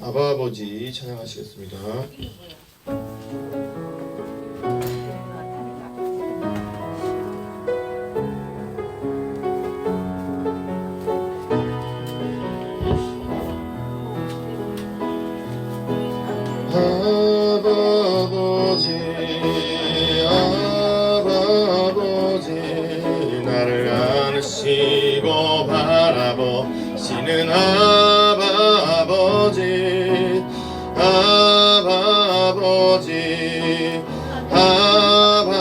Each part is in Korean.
아바 아버지 찬양하시겠습니다. 아버지 나를 안으시고 바라보시는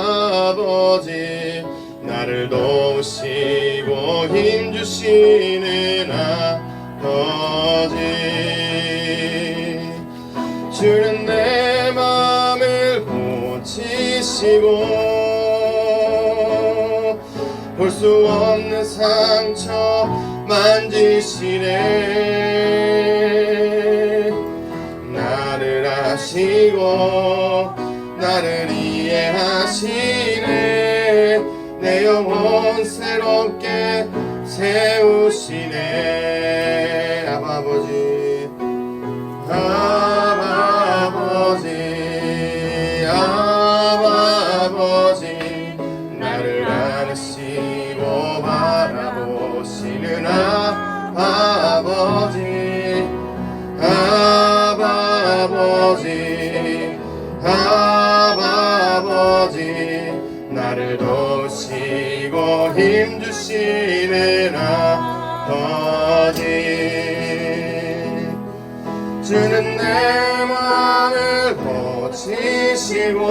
아버지 나를 도우시고 힘주시는 아버지 주는 내 맘을 고치시고 볼 수 없는 상처 만지시네 나를 아시고 나를 이해하시네 내 영혼 새롭게 세우시네 아버지 나를 안으시고 바라보시는 아버지 나를 도우시고 힘주시는 아버지 주는 내 맘을 고치시고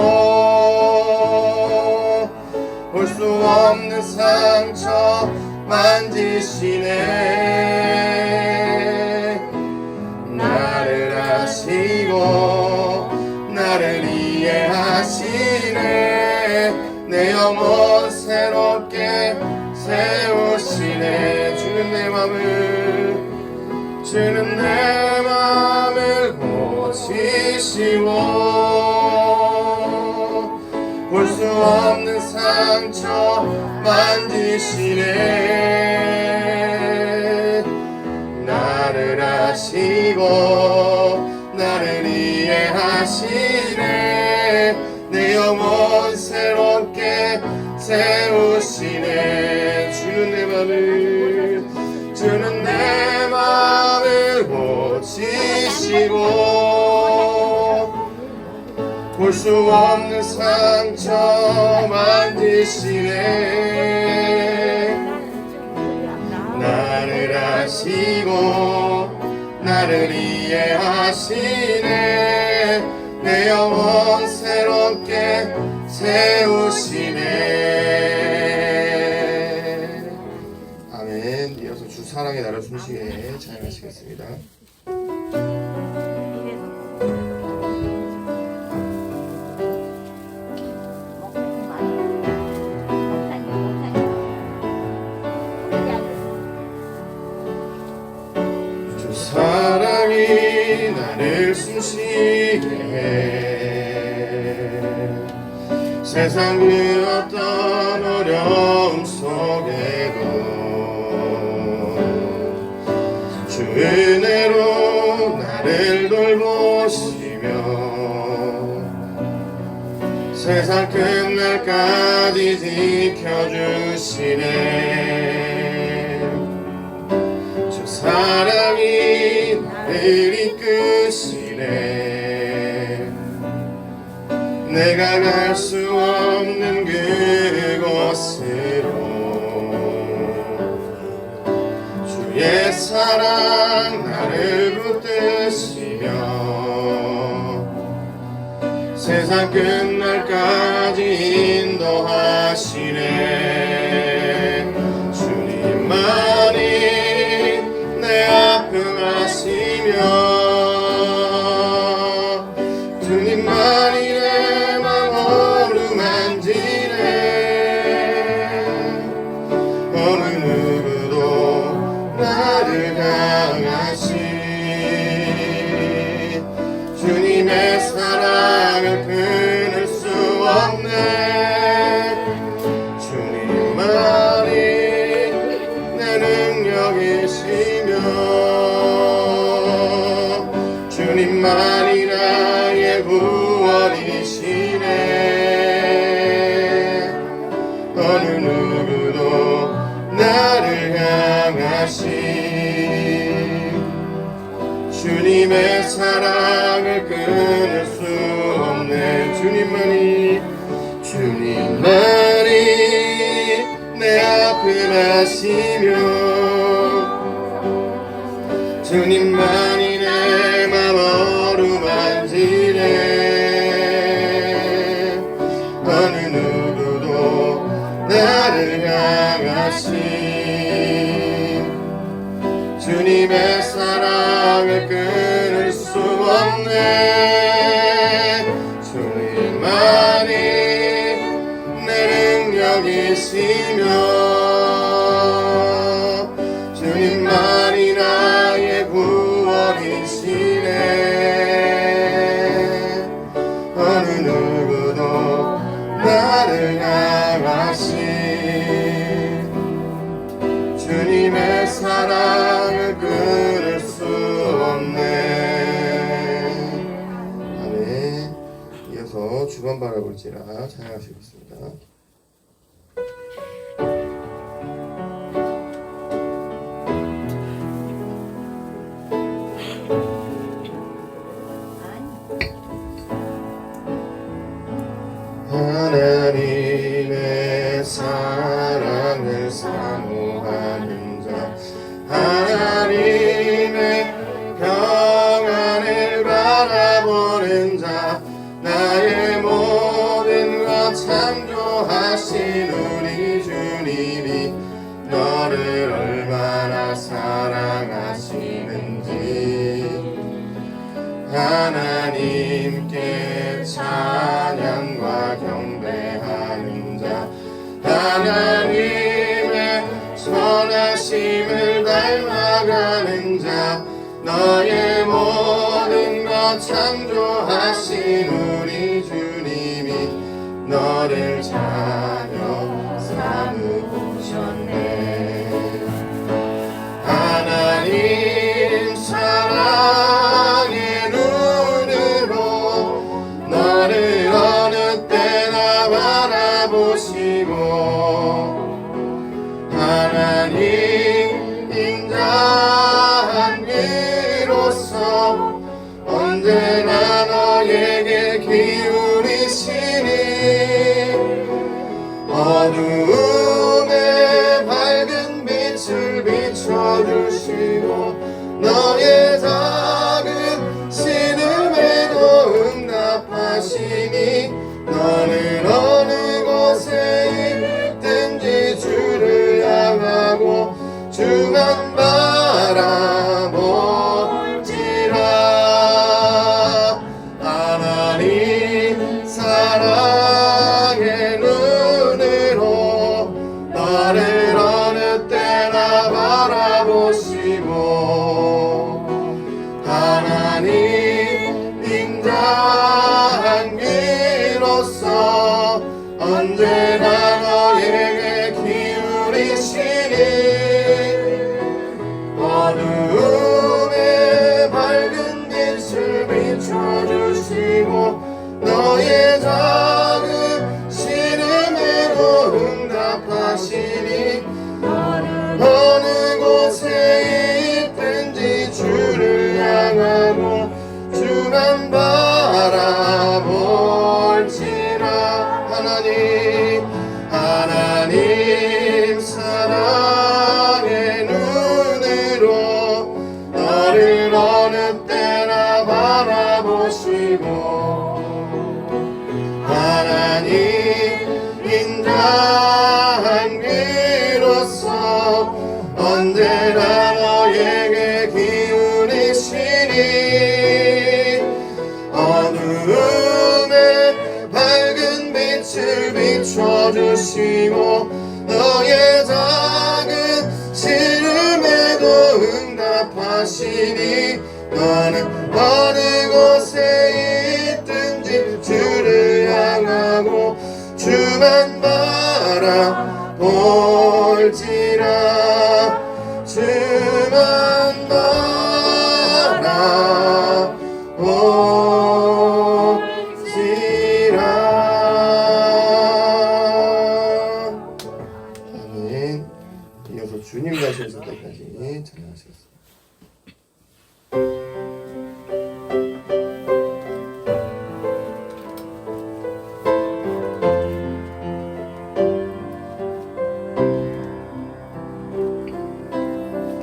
볼 수 없는 상처 만지시네 나를 아시고 나를 이해하시네 내 영혼 새롭게 세우시네 주는 내 맘을 고치시고 볼 수 없는 상처 만지시네 나를 아시고 나를 이해하시네 내 영혼 새롭게 세우시네 주는 내 맘을 고치시고 볼 수 없는 상처 만지시네 나를 아시고 나를 이해하시네 내 영혼 새롭게 세우시네 아멘. 이어서 주 사랑의 나를 숨쉬게 찬양하시겠습니다. 사랑이 나를 숨쉬게 해 세상 그 어떤 어려움 속에도 주 은혜로 나를 돌보시며 세상 끝날까지 지켜주시네 주 사랑이 나를 이끄시네 내가 갈 수 없는 그곳으로 주의 사랑 나를 붙드시며 세상 끝날까지 인도하시네 주님만이 내 아픔 아시며 주님만이 내 맘 어루만지네 어느 누구도 나를 향하시 주님의 사랑을 끊을 수 없네 주님만이 나의 구원이시네. 어느 누구도 나를 향하신 주님의 사랑을 끊을 수 없네. 주님만이 내 앞을 하시며 주님만이 내 맘 어루만지네. 어느 누구도 나를 향하신 주님의 사랑을 끊을 수 없네. 주님만이 내 능력이시며 주님만이 나의 구원이시네. 어느 누구도 나를 향하신 주님의 사랑을 끊을 수 없네. 아멘. 이어서 주만 바라볼지라 찬양하시겠습니다. 하나님의 사랑을 사모하는 자, 하나님의 평안을 바라보는 자, 나의 모든 것 창조하신 우리 주님이 너를 얼마나 사랑하시는지 하나님께 찬양과 경배하는 자, 하나님의 선하심을 닮아가는 자, 너의 모든 것 창조하신 우리 주님이 너를 자녀 삼으셨네. 하나님 사랑의 눈으로 너를 어느 때나 바라보시고 하나님 인자한 귀로서 언제나 너에게 기울이시니 어두움에 밝은 빛을 비춰주시고 너의 작은 신음에도 응답하시니 너는 어느 곳에 있든지 주를 향하고 주만 바라볼지라. 하나님 사랑의 눈으로 너를 어느 때나 바라보시고 하나님 인자한 귀로서 언제나 너에게 기울이시니 어두움에 밝은 빛을 비춰주시고 너의 작은 신음에도 응답하시니 어느 곳에 있든지 주를 향하고 주만 바라볼지라. 하나님 사랑의 눈으로 너를 어느 때나 바라보시고 하나님 인자한 귀로서 언제나 너에게 기울이시니 어두움에 밝은 빛을 비춰주시고 너의 작은 시름에도 응답하시니 너는 어느 곳에 있든지 주를 향하고 주만 바라볼지라. 주만 바라볼지라. 올지라. 아멘. 이어서 주님 다시 오실 때까지 찬양하시겠습니다.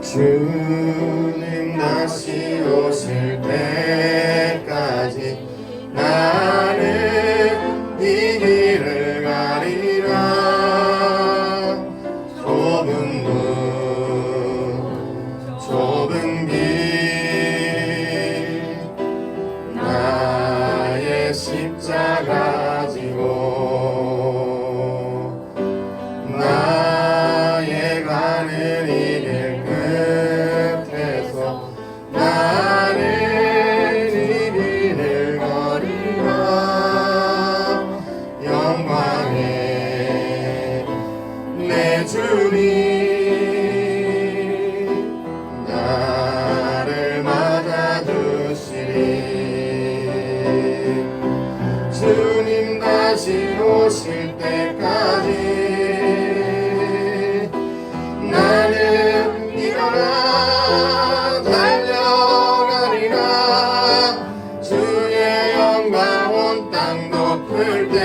주님 다시 오실 때까지 나는 이 길을 가리라. 좁은 문 좁은 길 나의 십자가 지고 나의 가는 이 길 끝에서 나는 이 길을 걸으라. 영광의 내 주님 나를 맞아주시리. 주님 다시 오실 때까지 나는 일어나 달려가리라. 주의 영광 온 땅 덮을 때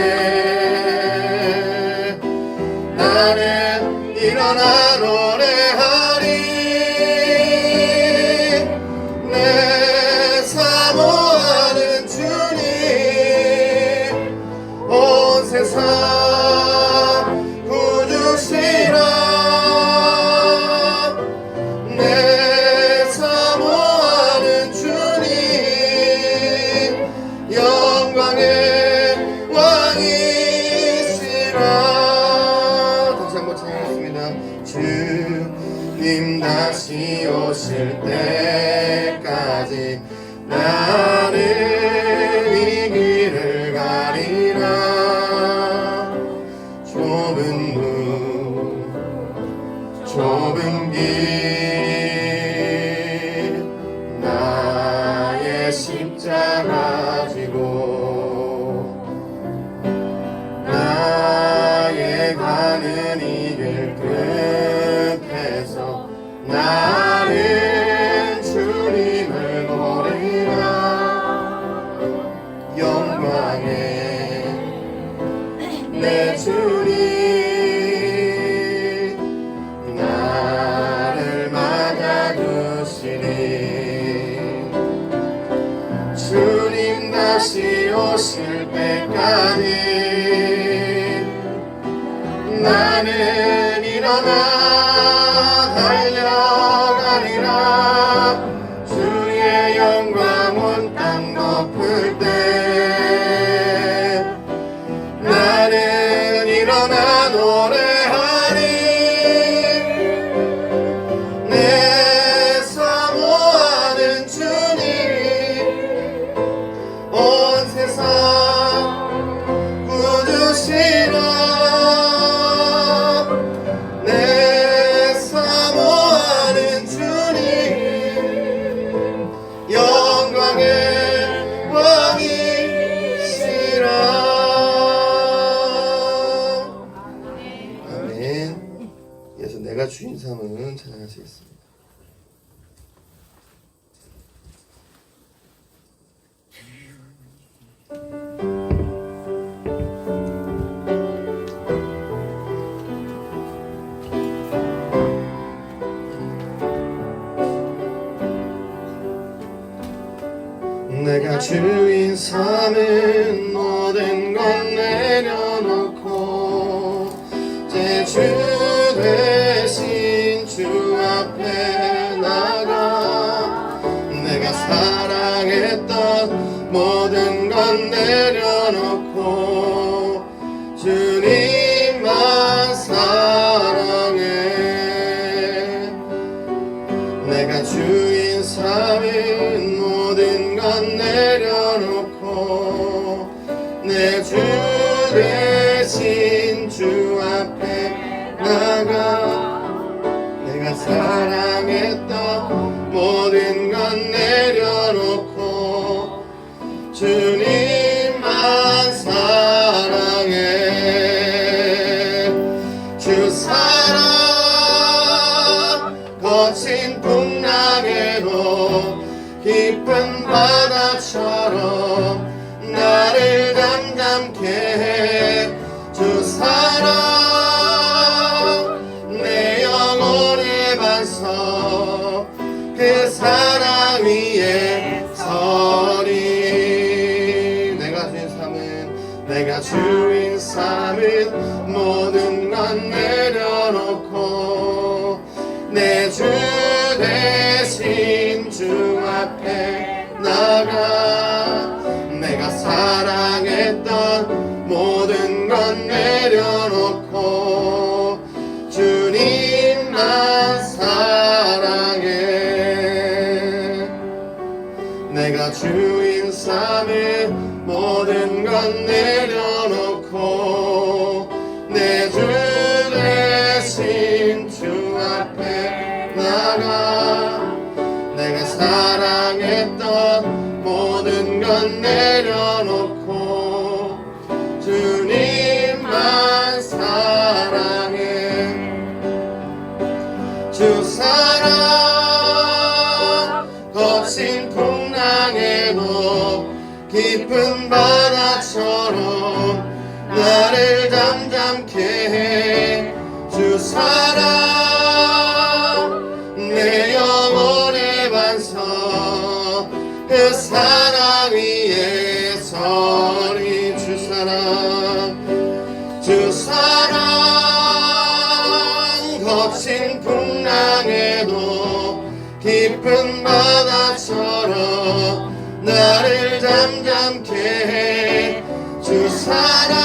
나는 일어나 노래하리. 내 사모하는 주님 온 세상 구주시라. 내 사모하는 주님 영광의 왕이시라. 다시 한번 찬양하겠습니다. 주님 다시 오실 때까지 나는 이 길을 가리라. 좁은 문 좁은 길 나의 십자가 지고 나의 가는 이 길 끝에서 나는 주님을 노리라. 영광의 내 주님 나를 맞아주시니. 주님 다시 오실 때까지 나는 일어나 달려가리라. 주의 영광 온 땅 덮을 때 나는 일어나 노래하리. 내 사모하는 주님 온 세상 구주시라. 내 사모하는 주님 영광의 왕이시라. 아멘. 이어서 내가 주인 삼은 찬양하시겠습니다. 내가 주인 삼은 모든 건 내려놓고 제 주 대신 주 앞에 나가. 내가 사랑했던 모든 건 내려놓고 주님만 사랑해. 내가 주인 삼은 모든 건 내려놓고 내 주 대신 주 앞에 나가. 내가 사랑했던 모든 건 내려놓고 주님만 사랑해. 주 사랑 거친 풍랑에도 깊은 바다처럼 나를 잠잠케 해. 주 사랑 내 영혼의 반석 그 사랑 위에 서리. 내가 주인 삼은 모든 건 내려놓고 내 주 대신 주 앞에 나가. 내가 사랑했던 모든 건 내려놓고 주님만 사랑해. 내가 주인 삼은 모든 건 내려놓고 내 주 대신 주 앞에 나가. 내가 사랑했던 모든 건 내려놓고 주님만 사랑해. 주 사랑 거친 풍랑에도 깊은 바다처럼 나를 잠잠케 해. 주 사랑 내 영혼의 반석 그 사랑 위에 서리. 주 사랑 거친 풍랑에도 깊은 바다처럼 나를 잠잠케 해. 주 사랑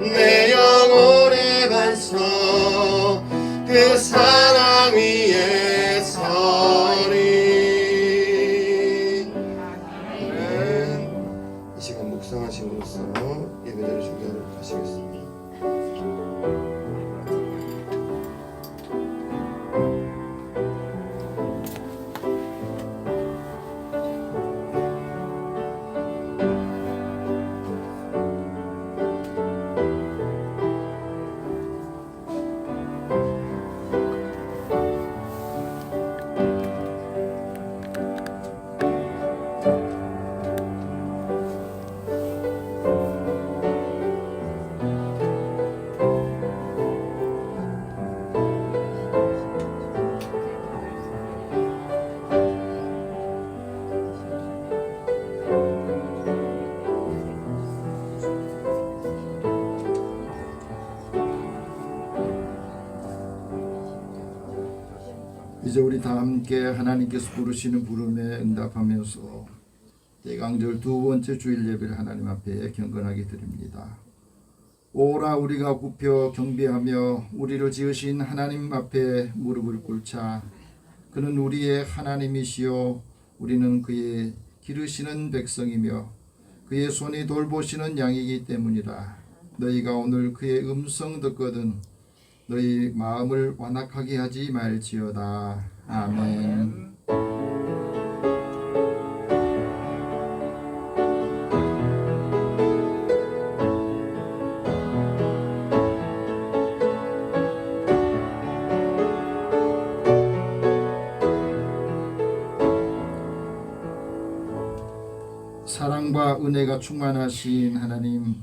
내 영혼의 반석 그 사랑 위에 서리. 아멘. 이 시간 묵상하심으로써 예배자를 준비하도록 하시겠습니다. 이제 우리 다 함께 하나님께서 부르시는 부름에 응답하면서 대강절 두 번째 주일 예배를 하나님 앞에 경건하게 드립니다. 오라 우리가 굽혀 경배하며 우리를 지으신 하나님 앞에 무릎을 꿇자. 그는 우리의 하나님이시요 우리는 그의 기르시는 백성이며 그의 손이 돌보시는 양이기 때문이라. 너희가 오늘 그의 음성 듣거든 너희 마음을 완악하게 하지 말지어다. 아멘. 사랑과 은혜가 충만하신 하나님,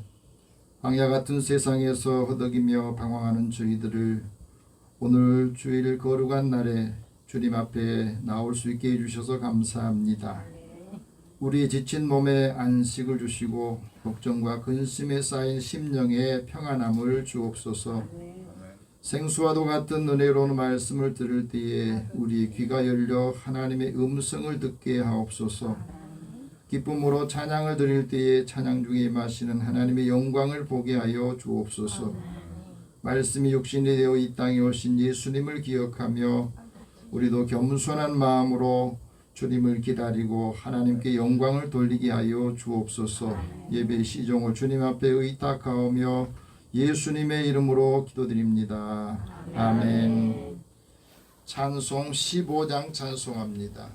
광야 같은 세상에서 허덕이며 방황하는 저희들을 오늘 주일 거룩한 날에 주님 앞에 나올 수 있게 해주셔서 감사합니다. 우리 지친 몸에 안식을 주시고 걱정과 근심에 쌓인 심령에 평안함을 주옵소서. 생수와도 같은 은혜로운 말씀을 들을 때에 우리 귀가 열려 하나님의 음성을 듣게 하옵소서. 기쁨으로 찬양을 드릴 때에 찬양 중에 임하시는 하나님의 영광을 보게 하여 주옵소서. 말씀이 육신이 되어 이 땅에 오신 예수님을 기억하며 우리도 겸손한 마음으로 주님을 기다리고 하나님께 영광을 돌리게 하여 주옵소서. 예배 시종을 주님 앞에 의탁하오며 예수님의 이름으로 기도드립니다. 아멘. 찬송 15장 찬송합니다.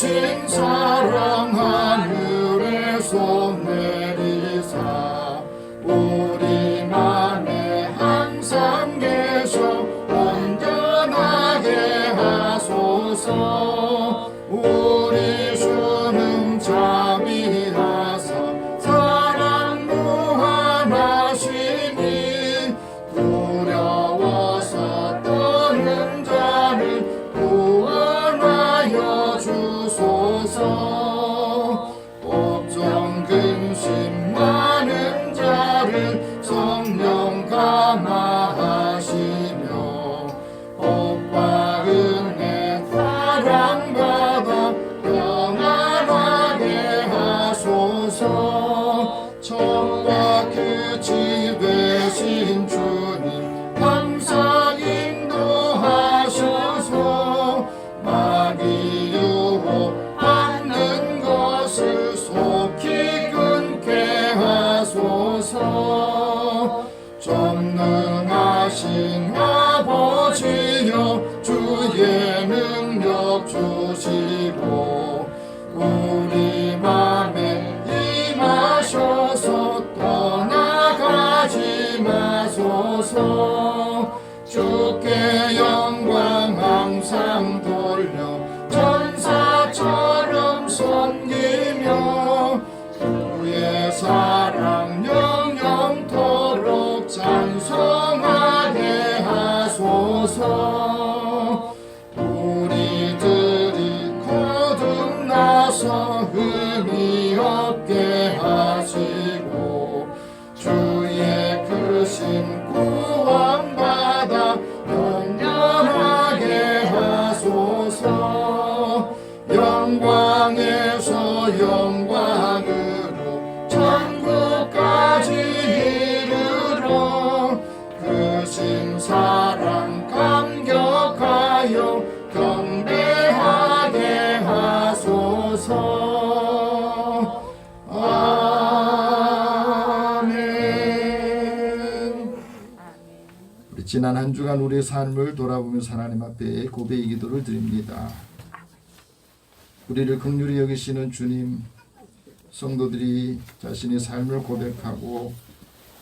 크신 사랑 하늘에서 내리사 우리 맘에 항상 계셔 온전하게 하소서. 우리 주는 자비하사 사랑 무한하시니 두려워서 떠는 자를 구원하여 주소서. 걱정 근심 많은 자를 성령 감화하시며 복과 은혜 사랑받아 평안하게 하소서. 정과 끝이 되신 주님 감사 인도하셔서 마귀 유혹받는 것을 속히 끊게 하소서. 전능하신 아버지여 주의 능력 주시고 우리 맘에 임하셔서 떠나가지 마소서. 주께 영광 항상 돌려 천사처럼 섬기며 주의 사랑 영영토록 찬송하게 하소서. 우리들이 거듭나서 흠이 없게 하시고 주의 크신 구원받아 영원하게 하소서. 영광에서 영광으로 천국까지 이르러 크신 사랑 감격하여 경배하게 하소서. 아멘. 우리 지난 한 주간 우리의 삶을 돌아보면서 하나님 앞에 고백의 기도를 드립니다. 우리를 긍휼히 여기시는 주님, 성도들이 자신의 삶을 고백하고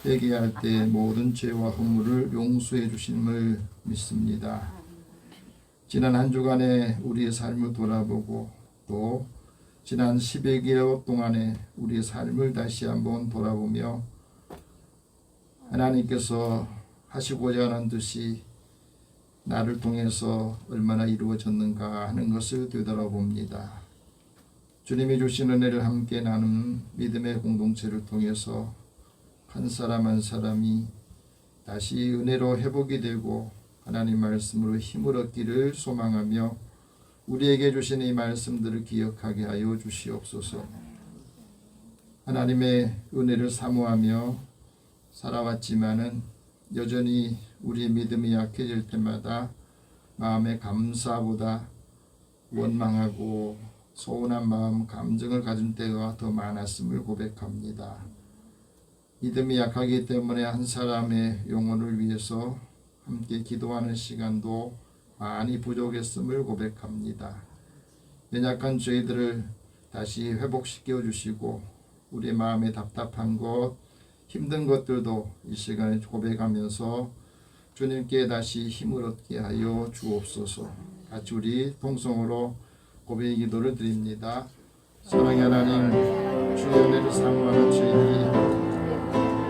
회개할 때 모든 죄와 허물을 용서해 주심을 믿습니다. 지난 한 주간의 우리의 삶을 돌아보고 또 지난 10여 개월 동안의 우리의 삶을 다시 한번 돌아보며 하나님께서 하시고자 하는 뜻이 나를 통해서 얼마나 이루어졌는가 하는 것을 되돌아봅니다. 주님이 주신 은혜를 함께 나누는 믿음의 공동체를 통해서 한 사람 한 사람이 다시 은혜로 회복이 되고 하나님 말씀으로 힘을 얻기를 소망하며 우리에게 주신 이 말씀들을 기억하게 하여 주시옵소서. 하나님의 은혜를 사모하며 살아왔지만은 여전히 우리의 믿음이 약해질 때마다 마음의 감사보다 원망하고 서운한 마음, 감정을 가진 때가 더 많았음을 고백합니다. 믿음이 약하기 때문에 한 사람의 영혼을 위해서 함께 기도하는 시간도 많이 부족했음을 고백합니다. 연약한 저희들을 다시 회복시켜 주시고 우리 마음에 답답한 것, 힘든 것들도 이 시간에 고백하면서 주님께 다시 힘을 얻게 하여 주옵소서. 같이 우리 통성으로 고백의 기도를 드립니다. 사랑의 하나님, 주의 은혜를 사모하는 저희들이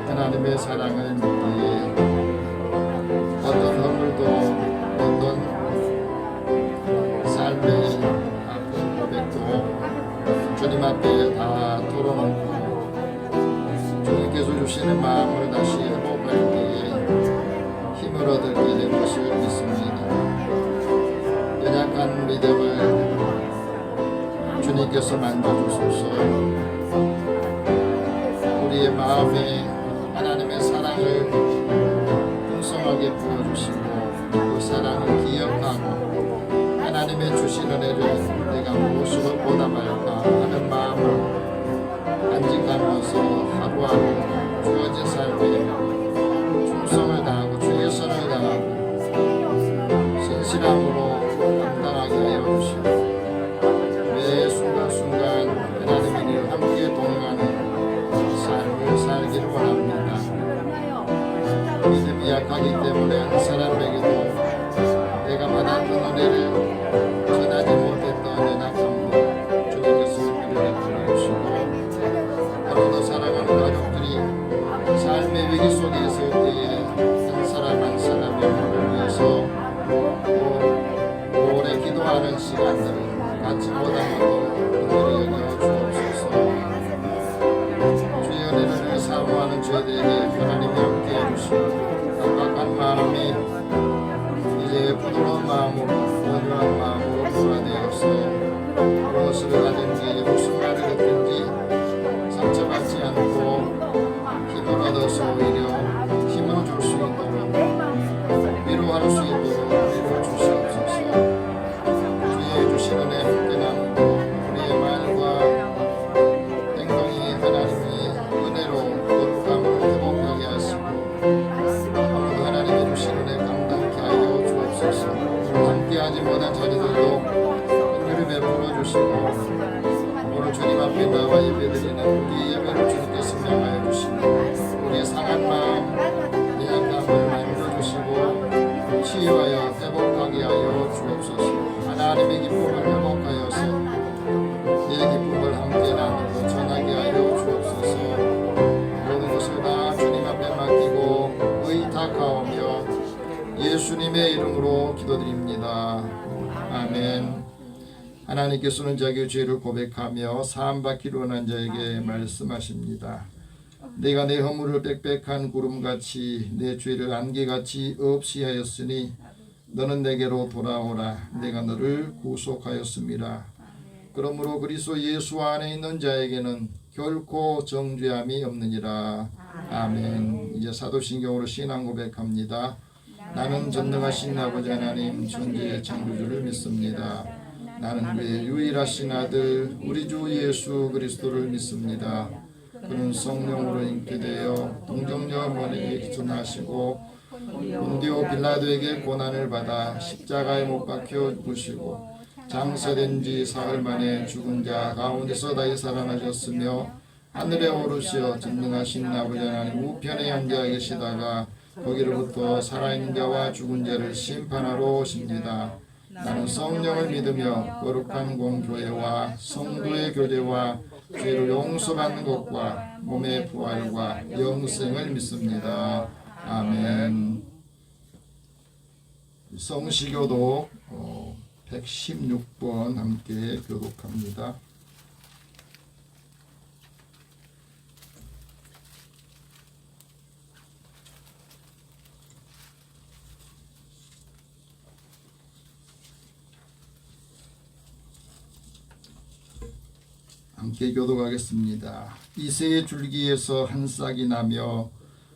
하나님의 사랑을 믿기에 어떤 허물도 어떤 삶의 아픈 고백도 주님 앞에 다 털어놓고 주님께서 주시는 마음을 다시 회복할 때에 힘을 얻게 된 것을 믿습니다. 연약한 믿음을 주님께서 만져주소서. 우리의 마음에 하나님의 사랑을 풍성하게 부어주시고 그 사랑을 기억하고 하나님의 주신 은혜를 내가 무엇으로 보답할까 하는 마음을 간직하면서 하루하루 주어진 삶에 충성을 다하고 주의 선을 다하고 신실함으로 감당하게 하여 주시고 매 은혜를 전하지 못했던 연약함도 주님께서 우리를 풀어주시고 바로도 사랑하는 가족들이 삶의 위기 속에 있을 때에 한 사람 한 사람의 몸을 위해서 또 오래 기도하는 시간들을 같이 보다가도 은혜를 여겨 주옵소서. 주의 은혜를 사모하는 저희들에게 하나님이 함께 해주시고 각박한 마음이 이제 부드러운 마음으로 온유한 마음으로 변화되어서 무엇을 하든지 무슨 말을 듣든지 상처받지 않고 힘을 얻어서 오히려 힘을 줄 수 있도록 위로할 수 있도록 위로 주시옵소서. 주의 주신 은혜 함께 나누고 우리의 말과 행동이 하나님이 은혜로 거룩함을 회복하게 하시고 아무도 하나님의 주신 은혜 감당케 하여 주옵소서. 함께하지 못한 자리들도 은혜를 베풀어 주시고 오늘 주님 앞에 나와 예배드리는 우리 예배를 주님께 승량하여 주시고 우리의 상한 마음 약함을 만져 주시고 치유하여 회복하게 하여 주옵소서. 하나님의 기쁨을 회복하여서 내 기쁨을 함께 나누고 전하게 하여 주옵소서. 모든 것을 다 주님 앞에 맡기고 의탁하오며 예수님의 이름으로 기도드립니다. 아멘. 하나님께서는 자기의 죄를 고백하며 사함받기로 원한 자에게 말씀하십니다. 내가 내 허물을 빽빽한 구름같이 내 죄를 안개같이 없이 하였으니 너는 내게로 돌아오라. 내가 너를 구속하였습니다. 그러므로 그리스도 예수 안에 있는 자에게는 결코 정죄함이 없느니라. 아멘. 이제 사도신경으로 신앙 고백합니다. 나는 전능하신 아버지 하나님 천지의 창조주를 믿습니다. 나는 그의 유일하신 아들 우리 주 예수 그리스도를 믿습니다. 그는 성령으로 잉태되어 동정녀 머리에 기천하시고 본디오 빌라도에게 고난을 받아 십자가에 못 박혀 죽으시고 장사된 지 사흘 만에 죽은 자 가운데서 다시 살아나셨으며 하늘에 오르시어 전능하신 아버지 하나님 우편에 앉아 계시다가 거기로부터 살아있는 자와 죽은 자를 심판하러 오십니다. 나는 성령을 믿으며 거룩한 공교회와 성도의 교제와 죄를 용서받는 것과 몸의 부활과 영생을 믿습니다. 아멘. 성시교독 116번 함께 교독합니다. 함께 교독하겠습니다. 이새의 줄기에서 한 싹이 나며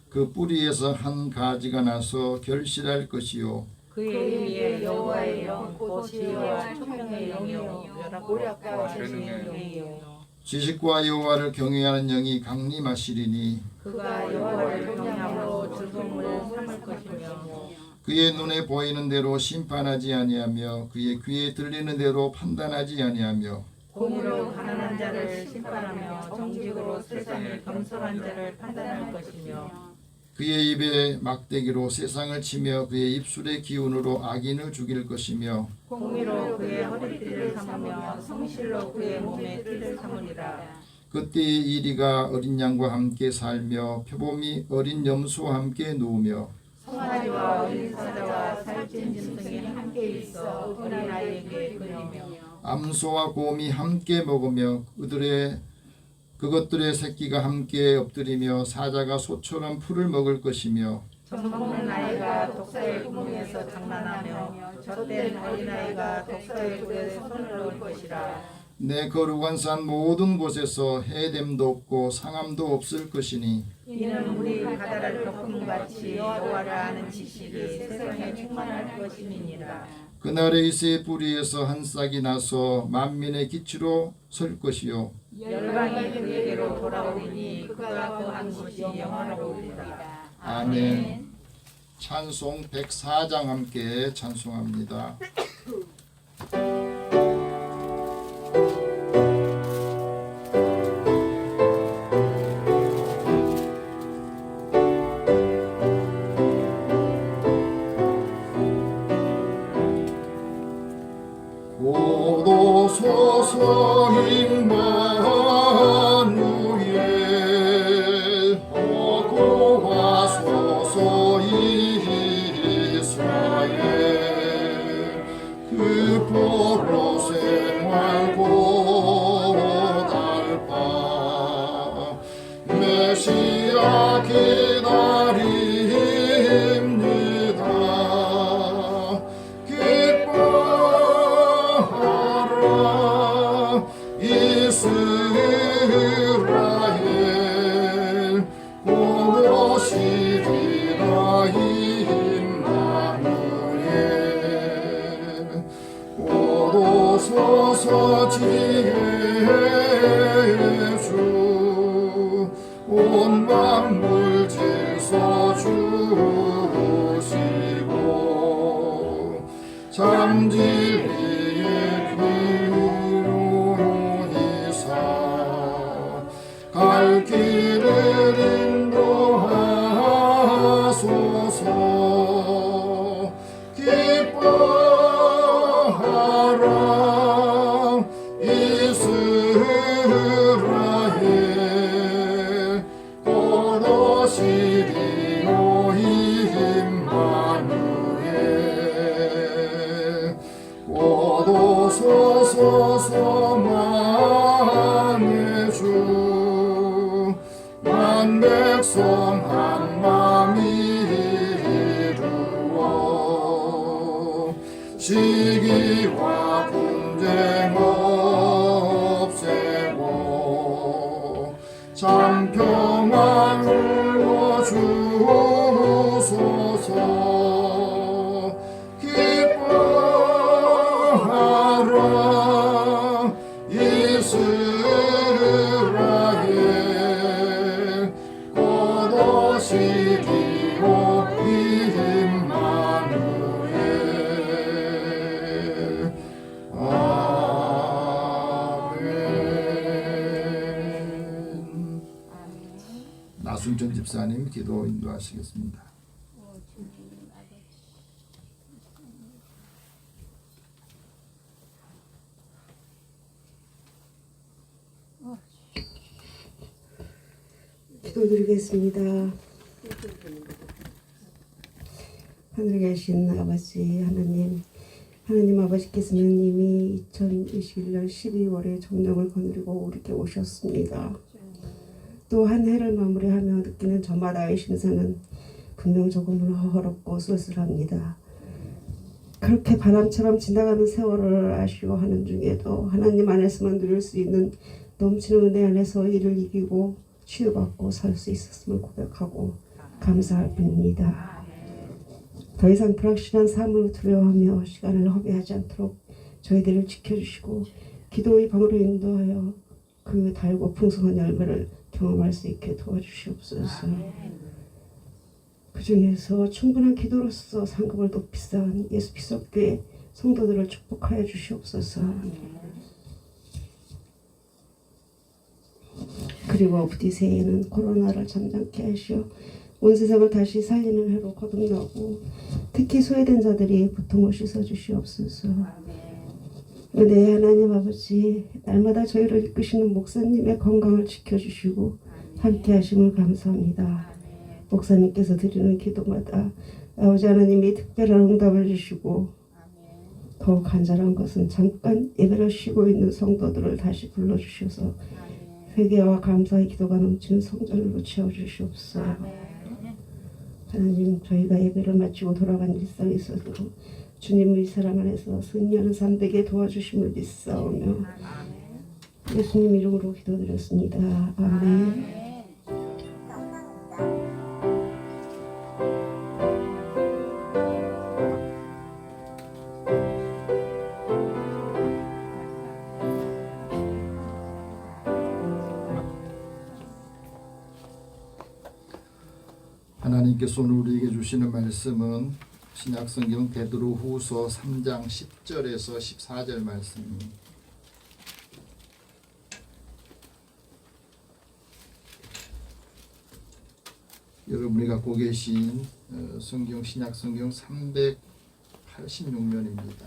그 뿌리에서 한 가지가 나서 결실할 것이요 그의 위에 여호와의 영 곧 지혜와 총명의 영이요 모략과 재능의 영이요 지식과 여호와를 경외하는 영이 강림하시리니 그가 여호와를 경외함으로 즐거움을 삼을 것이며 그의 눈에 보이는 대로 심판하지 아니하며 그의 귀에 들리는 대로 판단하지 아니하며 공의로 가난한 자를 심판하며 정직으로 세상의 겸손한 자를 판단할 것이며 그의 입에 막대기로 세상을 치며 그의 입술의 기운으로 악인을 죽일 것이며 공의로 그의 허리띠를 삼으며 성실로 그의 몸에 띠를 삼으리라. 그때의 이리가 어린 양과 함께 살며 표범이 어린 염소와 함께 누우며 송아지와 어린 사자와 살찐 짐승이 함께 있어 어린아이에게 끌리며 암소와 곰이 함께 먹으며 그것들의 새끼가 함께 엎드리며 사자가 소처럼 풀을 먹을 것이며 젖먹는 아이가 독사의 구멍에서 장난하며 젖된 어린아이가 독사의 굴에 손을 넣을 것이라. 내 거룩한 산 모든 곳에서 해됨도 없고 상함도 없을 것이니 이는 우리 바다를 덮음같이 여호와를 아는 지식이 세상에 충만할 것임이니라. 그날에 이새의 뿌리에서 한 싹이 나서 만민의 기치로 설 것이요 열방이 그에게로 돌아오리니 그가 거한 곳이 영원하리라. 아멘. 찬송 104장 함께 찬송합니다. 오도소서 임마누엘 보고하소서 이스라엘 그 포로 생활 고달파 메시아 기다립니다. 기뻐하라 이스라엘 곧 오시리라 임마누엘 오도소서 지혜의 주 온 만물 질서 주시고 참진리의 길로 이사 갈 길을 인도하소서. 기뻐하라 이스라엘 곧 오시리오 임마누엘 곧 오소서 소망의 주 만백성 한마음 이루어 시기와 분쟁 없애고 참 평안을 주소서. 기뻐하라 이스라엘 곧 오시리오 임마누엘 아멘. 나순천 집사님 기도 인도하시겠습니다. 기도드리겠습니다. 하늘에 계신 아버지 하나님, 하나님 아버지께서는 이미 2021년 12월에 정령을 거느리고 우리께 오셨습니다. 또 한 해를 마무리하며 느끼는 저마다의 신세는 분명 조금은 허허롭고 쓸쓸합니다. 그렇게 바람처럼 지나가는 세월을 아쉬워하는 중에도 하나님 안에서만 누릴 수 있는 넘치는 은혜 안에서 이를 이기고 치유받고 살 수 있었음을 고백하고 감사할 뿐입니다. 더 이상 불확실한 삶을 두려워하며 시간을 허비하지 않도록 저희들을 지켜주시고 기도의 방으로 인도하여 그 달고 풍성한 열매를 경험할 수 있게 도와주시옵소서. 그 중에서 충분한 기도로서 상급을 높이 쌓은 예수 피석교회 성도들을 축복하여 주시옵소서. 그리고 부디 새해에는 코로나를 잠잠케 하시어 온 세상을 다시 살리는 해로 거듭나고 특히 소외된 자들이 고통을 씻어주시옵소서. 은혜의 하나님 아버지, 날마다 저희를 이끄시는 목사님의 건강을 지켜주시고 함께 하심을 감사합니다. 목사님께서 드리는 기도마다 아버지 하나님이 특별한 응답을 주시고 더욱 간절한 것은 잠깐 예배를 쉬고 있는 성도들을 다시 불러주셔서 회개와 감사의 기도가 넘치는 성전으로 채워주시옵소서. 하나님, 저희가 예배를 마치고 돌아간 일상에서도 주님의 사랑 안에서 승리하는 삶 되게 도와주심을 믿사오며 예수님 이름으로 기도드렸습니다. 아멘. 하나님께서 오늘 우리에게 주시는 말씀은 신약성경 베드로후서 3장 10절에서 14절 말씀입니다. 여러분이 갖고 계신 성경 신약성경 386면입니다.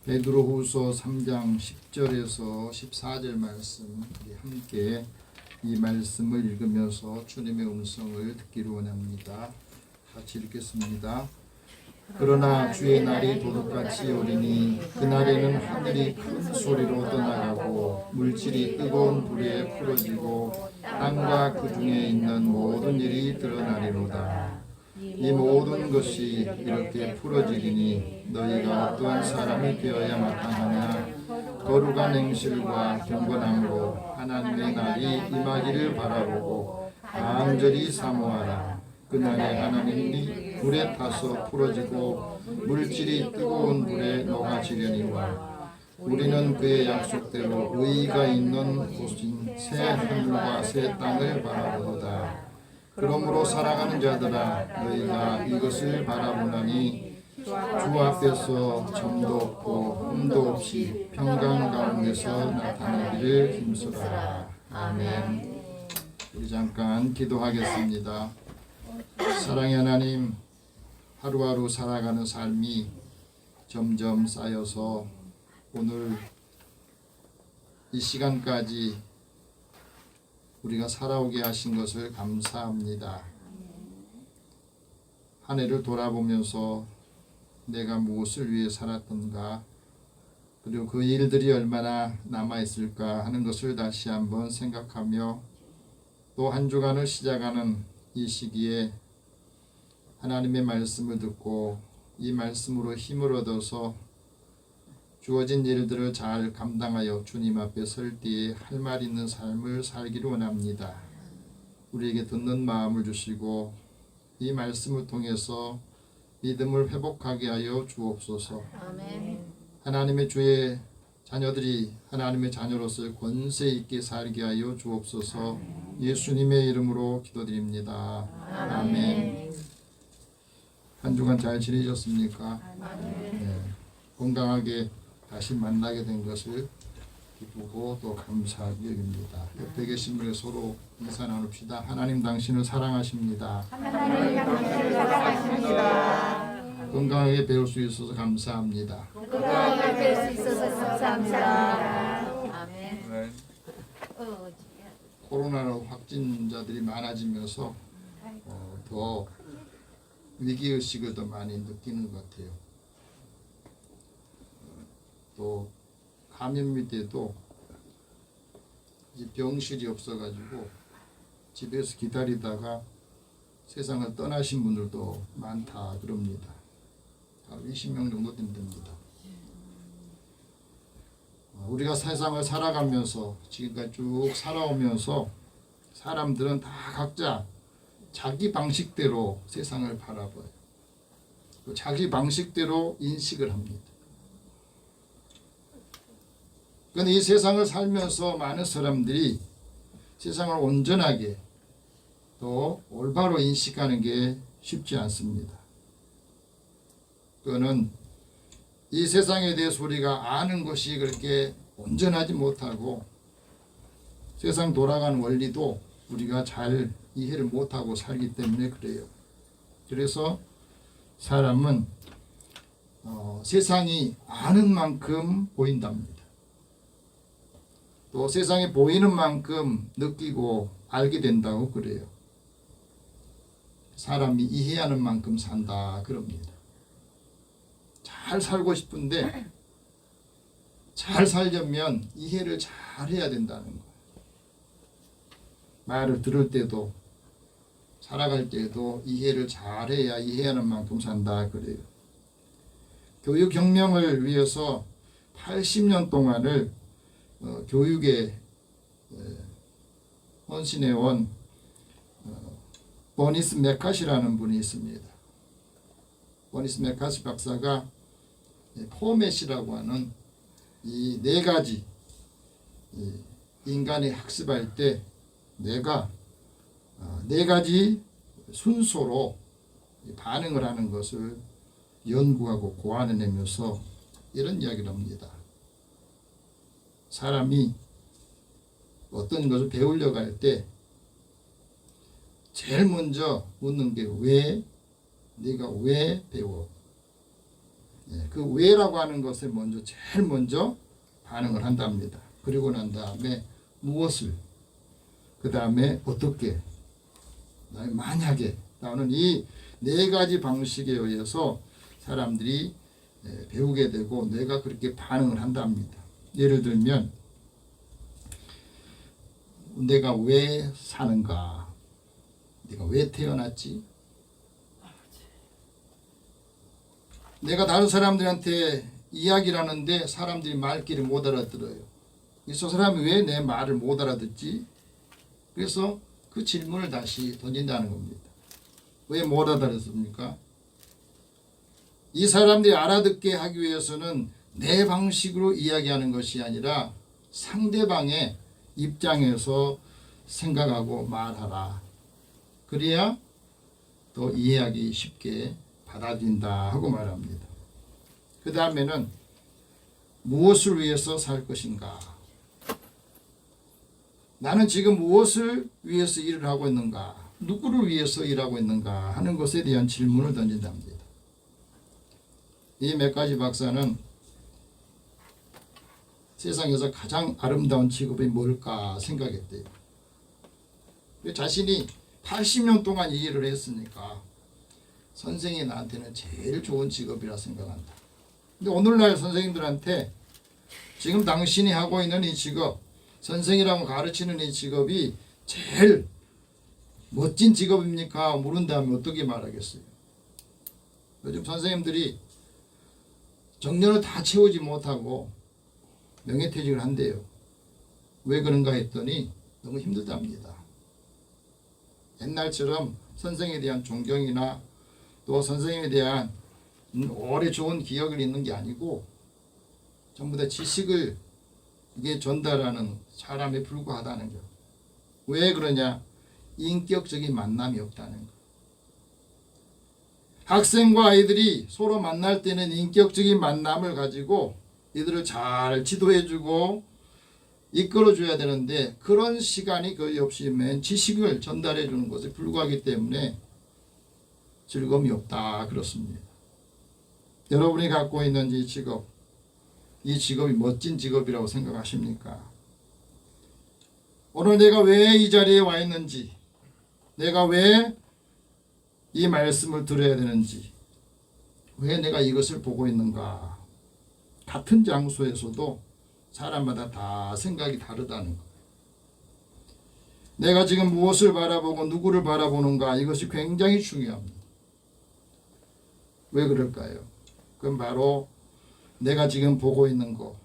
베드로후서 3장 10절에서 14절 말씀 우리 함께 이 말씀을 읽으면서 주님의 음성을 듣기를 원합니다. 같이 읽겠습니다. 그러나 주의 날이 도둑같이 오리니 그날에는 하늘이 큰 소리로 떠나가고 물질이 뜨거운 불에 풀어지고 땅과 그 중에 있는 모든 일이 드러나리로다. 이 모든 것이 이렇게 풀어지리니 너희가 어떠한 사람이 되어야 마땅하냐. 거룩한 행실과 경건함으로 하나님의 날이 임하기를 바라보고 간절히 사모하라. 그날에 하나님이 불에 타서 풀어지고 물질이 뜨거운 불에 녹아지려니와 우리는 그의 약속대로 의의가 있는 곳인 새 하늘과 새 땅을 바라보도다. 그러므로 사랑하는 자들아 너희가 이것을 바라보나니 주 앞에서 점도 없고 흠도 없이 평강 가운데서 나타나기를 힘쓰라. 아멘. 우리 잠깐 기도하겠습니다. 사랑의 하나님, 하루하루 살아가는 삶이 점점 쌓여서 오늘 이 시간까지 우리가 살아오게 하신 것을 감사합니다. 한 해를 돌아보면서 내가 무엇을 위해 살았던가, 그리고 그 일들이 얼마나 남아있을까 하는 것을 다시 한번 생각하며 또 한 주간을 시작하는 이 시기에 하나님의 말씀을 듣고 이 말씀으로 힘을 얻어서 주어진 일들을 잘 감당하여 주님 앞에 설 때에 할 말 있는 삶을 살기를 원합니다. 우리에게 듣는 마음을 주시고 이 말씀을 통해서 믿음을 회복하게 하여 주옵소서. 아멘. 하나님의 주의 자녀들이 하나님의 자녀로서 권세 있게 살게 하여 주옵소서. 예수님의 이름으로 기도드립니다. 아멘. 한 주간 잘 지내셨습니까? 네. 건강하게 다시 만나게 된 것을 기쁘고 또 감사하게 여깁니다. 옆에 계신 분에 서로 인사 나눕시다. 하나님 당신을 사랑하십니다. 하나님 당신을 사랑하십니다. 건강하게 배울 수 있어서 감사합니다. 건강하게 될 수 있어서 감사합니다. 아멘. 네. 코로나 확진자들이 많아지면서 더 위기의식을 더 많이 느끼는 것 같아요. 또 감염이 돼도 이제 병실이 없어가지고 집에서 기다리다가 세상을 떠나신 분들도 많다 그럽니다. 20명 정도 된답니다. 우리가 세상을 살아가면서 지금까지 쭉 살아오면서 사람들은 다 각자 자기 방식대로 세상을 바라봐요. 자기 방식대로 인식을 합니다. 그런데 이 세상을 살면서 많은 사람들이 세상을 온전하게 또 올바로 인식하는 게 쉽지 않습니다. 그거는 이 세상에 대해서 우리가 아는 것이 그렇게 온전하지 못하고 세상 돌아가는 원리도 우리가 잘 이해를 못하고 살기 때문에 그래요. 그래서 사람은 세상이 아는 만큼 보인답니다. 또 세상에 보이는 만큼 느끼고 알게 된다고 그래요. 사람이 이해하는 만큼 산다 그럽니다. 잘 살고 싶은데 잘 살려면 이해를 잘 해야 된다는 거예요. 말을 들을 때도 살아갈 때도 이해를 잘 해야 이해하는 만큼 산다 그래요. 교육혁명을 위해서 80년 동안을 교육에 헌신해온 버니스 메카시라는 분이 있습니다. 버니스 메카시 박사가 포맷이라고 하는 이 네 가지 인간이 학습할 때 내가 네 가지 순서로 반응을 하는 것을 연구하고 고안해내면서 이런 이야기를 합니다. 사람이 어떤 것을 배우려고 할 때 제일 먼저 묻는 게 왜? 네가 왜 배워? 그 왜라고 하는 것에 제일 먼저 반응을 한답니다. 그리고 난 다음에 무엇을, 그 다음에 어떻게, 만약에 나오는 이 네 가지 방식에 의해서 사람들이 배우게 되고 뇌가 그렇게 반응을 한답니다. 예를 들면 내가 왜 사는가, 내가 왜 태어났지, 내가 다른 사람들한테 이야기를 하는데 사람들이 말귀를 못 알아들어요. 저 사람이 왜 내 말을 못 알아듣지? 그래서 그 질문을 다시 던진다는 겁니다. 왜 못 알아들었습니까? 이 사람들이 알아듣게 하기 위해서는 내 방식으로 이야기하는 것이 아니라 상대방의 입장에서 생각하고 말하라. 그래야 더 이해하기 쉽게 받아들인다 하고 말합니다. 그 다음에는 무엇을 위해서 살 것인가? 나는 지금 무엇을 위해서 일을 하고 있는가? 누구를 위해서 일하고 있는가 하는 것에 대한 질문을 던진답니다. 이 몇 가지 박사는 세상에서 가장 아름다운 직업이 뭘까 생각했대요. 자신이 80년 동안 이 일을 했으니까 선생이 나한테는 제일 좋은 직업이라 생각한다. 근데 오늘날 선생님들한테 지금 당신이 하고 있는 이 직업, 선생이라고 가르치는 이 직업이 제일 멋진 직업입니까? 물은다면 어떻게 말하겠어요? 요즘 선생님들이 정년을 다 채우지 못하고 명예퇴직을 한대요. 왜 그런가 했더니 너무 힘들답니다. 옛날처럼 선생에 대한 존경이나 또 선생님에 대한 오래 좋은 기억을 있는 게 아니고 전부 다 지식을 이게 전달하는 사람에 불과하다는 거. 왜 그러냐? 인격적인 만남이 없다는 거. 학생과 아이들이 서로 만날 때는 인격적인 만남을 가지고 이들을 잘 지도해주고 이끌어줘야 되는데 그런 시간이 거의 없이 맨 지식을 전달해주는 것에 불과하기 때문에 즐거움이 없다 그렇습니다. 여러분이 갖고 있는 이 직업, 이 직업이 멋진 직업이라고 생각하십니까? 오늘 내가 왜 이 자리에 와 있는지, 내가 왜 이 말씀을 들어야 되는지, 왜 내가 이것을 보고 있는가. 같은 장소에서도 사람마다 다 생각이 다르다는 것. 내가 지금 무엇을 바라보고 누구를 바라보는가, 이것이 굉장히 중요합니다. 왜 그럴까요? 그건 바로 내가 지금 보고 있는 것,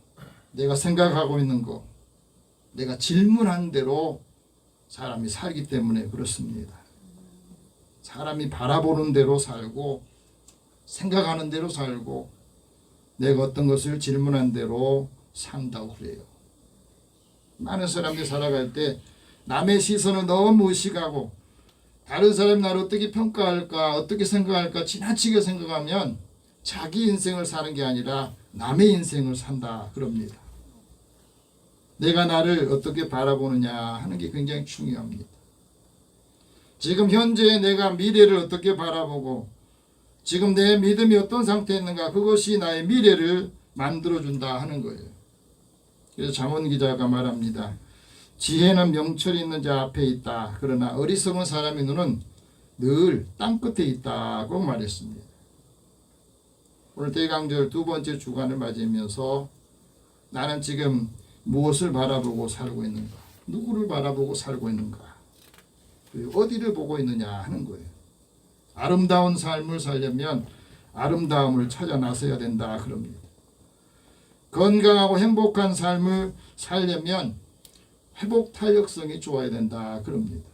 내가 생각하고 있는 것, 내가 질문한 대로 사람이 살기 때문에 그렇습니다. 사람이 바라보는 대로 살고 생각하는 대로 살고 내가 어떤 것을 질문한 대로 산다고 그래요. 많은 사람들이 살아갈 때 남의 시선을 너무 의식하고 다른 사람이 나를 어떻게 평가할까, 어떻게 생각할까 지나치게 생각하면 자기 인생을 사는 게 아니라 남의 인생을 산다 그럽니다. 내가 나를 어떻게 바라보느냐 하는 게 굉장히 중요합니다. 지금 현재 내가 미래를 어떻게 바라보고 지금 내 믿음이 어떤 상태에 있는가, 그것이 나의 미래를 만들어준다 하는 거예요. 그래서 잠언 기자가 말합니다. 지혜는 명철이 있는 자 앞에 있다. 그러나 어리석은 사람의 눈은 늘 땅끝에 있다고 말했습니다. 오늘 대강절 두 번째 주간을 맞이하면서 나는 지금 무엇을 바라보고 살고 있는가, 누구를 바라보고 살고 있는가, 어디를 보고 있느냐 하는 거예요. 아름다운 삶을 살려면 아름다움을 찾아 나서야 된다 그럽니다. 건강하고 행복한 삶을 살려면 회복 탄력성이 좋아야 된다 그럽니다.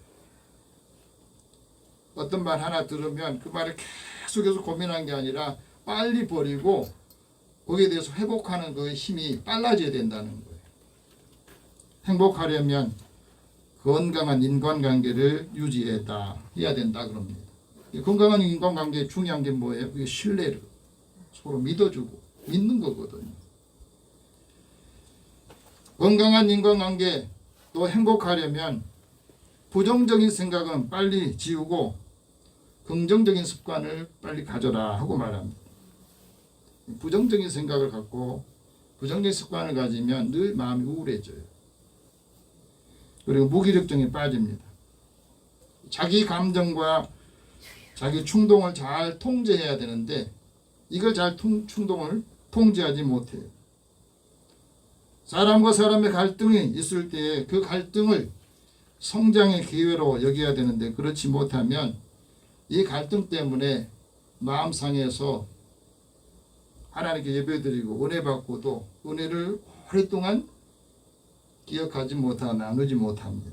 어떤 말 하나 들으면 그 말을 계속해서 고민한 게 아니라 빨리 버리고 거기에 대해서 회복하는 그 힘이 빨라져야 된다는 거예요. 행복하려면 건강한 인간관계를 유지해야 된다 그럽니다. 건강한 인간관계의 중요한 게 뭐예요? 그게 신뢰를 서로 믿어주고 믿는 거거든요. 건강한 인간관계 또 행복하려면 부정적인 생각은 빨리 지우고 긍정적인 습관을 빨리 가져라 하고 말합니다. 부정적인 생각을 갖고 부정적인 습관을 가지면 늘 마음이 우울해져요. 그리고 무기력증에 빠집니다. 자기 감정과 자기 충동을 잘 통제해야 되는데 이걸 충동을 통제하지 못해요. 사람과 사람의 갈등이 있을 때 그 갈등을 성장의 기회로 여겨야 되는데 그렇지 못하면 이 갈등 때문에 마음 상해서 하나님께 예배드리고 은혜 받고도 은혜를 오랫동안 기억하지 못하고 나누지 못합니다.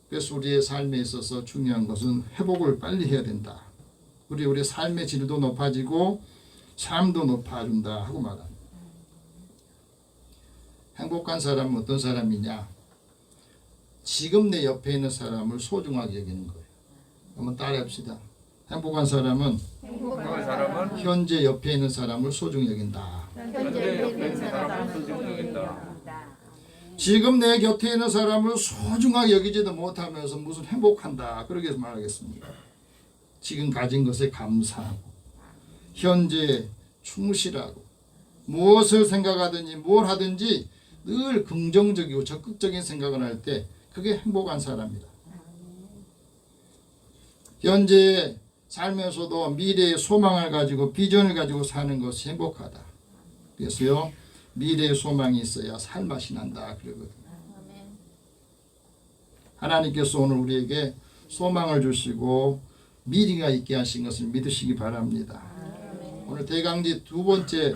그래서 우리의 삶에 있어서 중요한 것은 회복을 빨리 해야 된다. 우리 삶의 질도 높아지고 삶도 높아진다 하고 말합니다. 행복한 사람은 어떤 사람이냐? 지금 내 옆에 있는 사람을 소중하게 여기는 거예요. 한번 따라합시다. 행복한 사람은 현재 옆에 있는 사람을 소중히 여긴다. 지금 내 곁에 있는 사람을 소중하게 여기지도 못하면서 무슨 행복한다 그렇게 말하겠습니다. 지금 가진 것에 감사하고 현재에 충실하고 무엇을 생각하든지 뭘 하든지 늘 긍정적이고 적극적인 생각을 할 때 그게 행복한 사람이다. 현재 살면서도 미래의 소망을 가지고 비전을 가지고 사는 것이 행복하다. 그래서요 미래의 소망이 있어야 살맛이 난다 그러거든요. 하나님께서 오늘 우리에게 소망을 주시고 미래가 있게 하신 것을 믿으시기 바랍니다. 오늘 대강지 두 번째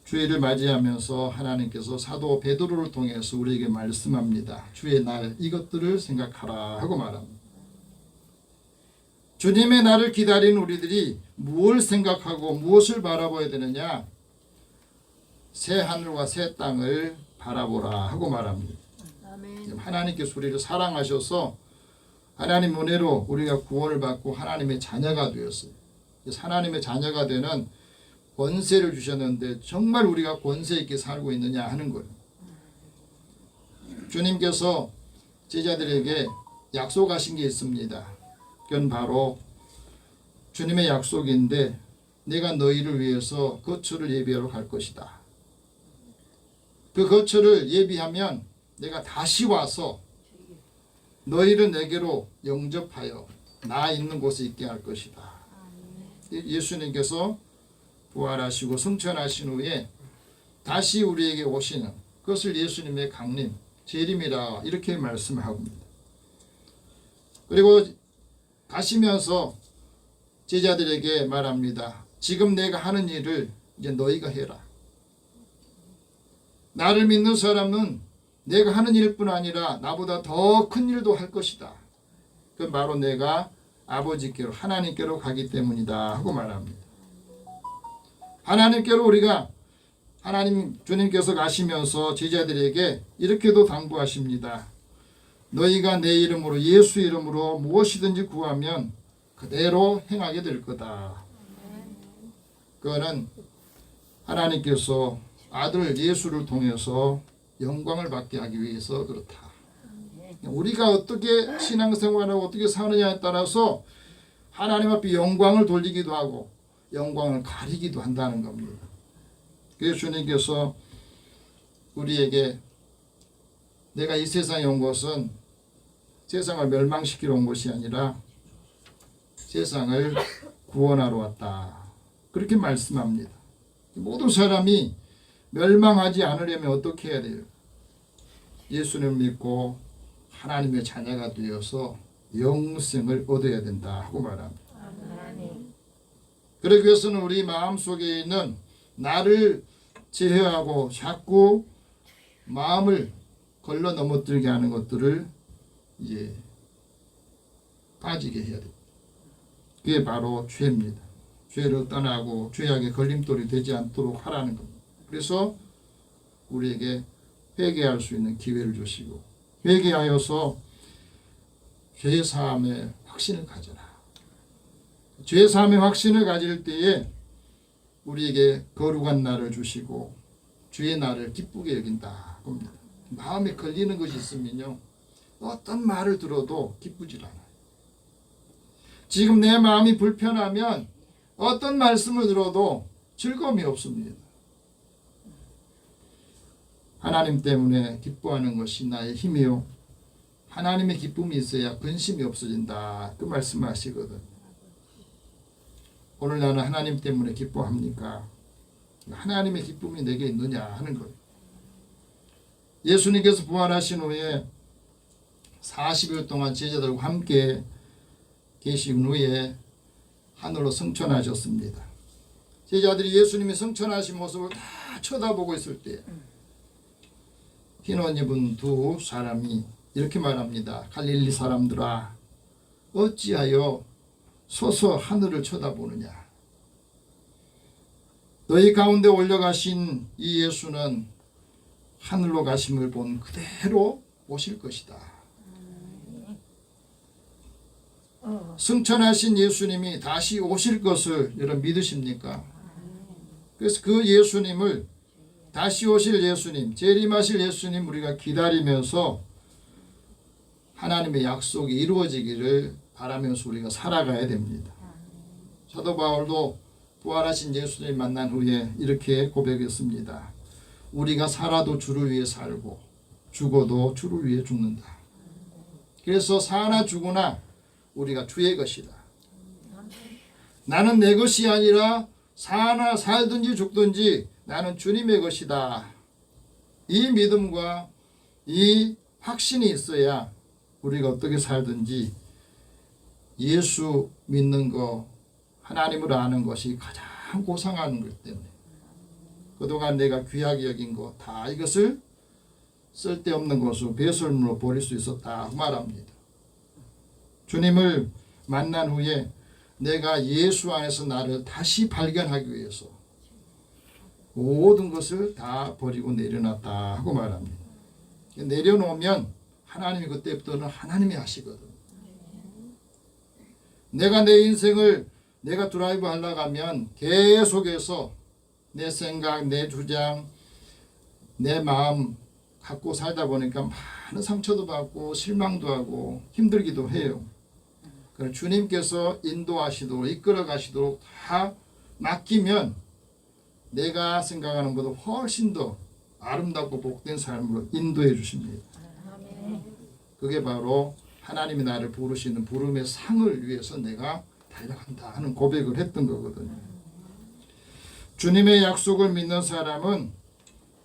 주일을 맞이하면서 하나님께서 사도 베드로를 통해서 우리에게 말씀합니다. 주의 날 이것들을 생각하라 하고 말합니다. 주님의 날을 기다리는 우리들이 무엇을 생각하고 무엇을 바라봐야 되느냐? 새 하늘과 새 땅을 바라보라 하고 말합니다. 하나님께서 우리를 사랑하셔서 하나님 은혜로 우리가 구원을 받고 하나님의 자녀가 되었어요. 하나님의 자녀가 되는 권세를 주셨는데 정말 우리가 권세 있게 살고 있느냐 하는 거예요. 주님께서 제자들에게 약속하신 게 있습니다. 그건 바로 주님의 약속인데 내가 너희를 위해서 거처를 예비하러 갈 것이다. 그 거처를 예비하면 내가 다시 와서 너희를 내게로 영접하여 나 있는 곳에 있게 할 것이다. 예수님께서 부활하시고 승천하신 후에 다시 우리에게 오시는 그것을 예수님의 강림, 재림이라 이렇게 말씀합니다. 그리고 가시면서 제자들에게 말합니다. 지금 내가 하는 일을 이제 너희가 해라. 나를 믿는 사람은 내가 하는 일뿐 아니라 나보다 더 큰 일도 할 것이다. 그 바로 내가 아버지께로 하나님께로 가기 때문이다 하고 말합니다. 하나님께로 우리가 하나님 주님께서 가시면서 제자들에게 이렇게도 당부하십니다. 너희가 내 이름으로 예수 이름으로 무엇이든지 구하면 그대로 행하게 될 거다. 그거는 하나님께서 아들 예수를 통해서 영광을 받게 하기 위해서 그렇다. 우리가 어떻게 신앙생활하고 어떻게 사느냐에 따라서 하나님 앞에 영광을 돌리기도 하고 영광을 가리기도 한다는 겁니다. 그래서 주님께서 우리에게 내가 이 세상에 온 것은 세상을 멸망시키러 온 것이 아니라 세상을 구원하러 왔다. 그렇게 말씀합니다. 모든 사람이 멸망하지 않으려면 어떻게 해야 돼요? 예수님을 믿고 하나님의 자녀가 되어서 영생을 얻어야 된다 하고 말합니다. 그러기 위해서는 우리 마음속에 있는 나를 제어하고 자꾸 마음을 걸러 넘어뜨리게 하는 것들을 이제 빠지게 해야 됩니다. 그게 바로 죄입니다. 죄를 떠나고 죄악의 걸림돌이 되지 않도록 하라는 겁니다. 그래서 우리에게 회개할 수 있는 기회를 주시고 회개하여서 죄사함의 확신을 가져라. 죄사함의 확신을 가질 때에 우리에게 거룩한 날을 주시고 주의 날을 기쁘게 여긴다 겁니다. 마음에 걸리는 것이 있으면요 어떤 말을 들어도 기쁘질 않아요. 지금 내 마음이 불편하면 어떤 말씀을 들어도 즐거움이 없습니다. 하나님 때문에 기뻐하는 것이 나의 힘이요 하나님의 기쁨이 있어야 근심이 없어진다. 그 말씀을 하시거든. 오늘 나는 하나님 때문에 기뻐합니까? 하나님의 기쁨이 내게 있느냐 하는 거예요. 예수님께서 부활하신 후에 40일 동안 제자들과 함께 계신 후에 하늘로 승천하셨습니다. 제자들이 예수님이 승천하신 모습을 다 쳐다보고 있을 때 흰 옷 입은 두 사람이 이렇게 말합니다. 갈릴리 사람들아 어찌하여 서서 하늘을 쳐다보느냐. 너희 가운데 올려가신 이 예수는 하늘로 가심을 본 그대로 오실 것이다. 승천하신 예수님이 다시 오실 것을 여러분 믿으십니까? 그래서 그 예수님을 다시 오실 예수님, 재림하실 예수님 우리가 기다리면서 하나님의 약속이 이루어지기를 바라면서 우리가 살아가야 됩니다. 사도 바울도 부활하신 예수님 만난 후에 이렇게 고백했습니다. 우리가 살아도 주를 위해 살고 죽어도 주를 위해 죽는다. 그래서 사나 죽으나 우리가 주의 것이다. 나는 내 것이 아니라 사나 살든지 죽든지 나는 주님의 것이다. 이 믿음과 이 확신이 있어야 우리가 어떻게 살든지 예수 믿는 거 하나님을 아는 것이 가장 고상한 것 때문에 그동안 내가 귀하게 여긴 거 다 이것을 쓸데없는 것으로 배설물로 버릴 수 있었다 말합니다. 주님을 만난 후에 내가 예수 안에서 나를 다시 발견하기 위해서 모든 것을 다 버리고 내려놨다 하고 말합니다. 내려놓으면 하나님이 그때부터는 하나님이 하시거든. 내가 내 인생을 내가 드라이브 하려고 하면 계속해서 내 생각, 내 주장, 내 마음 갖고 살다 보니까 많은 상처도 받고 실망도 하고 힘들기도 해요. 그럼 주님께서 인도하시도록 이끌어 가시도록 다 맡기면 내가 생각하는 것보다 훨씬 더 아름답고 복된 삶으로 인도해 주십니다. 그게 바로 하나님이 나를 부르시는 부름의 상을 위해서 내가 달려간다 하는 고백을 했던 거거든요. 주님의 약속을 믿는 사람은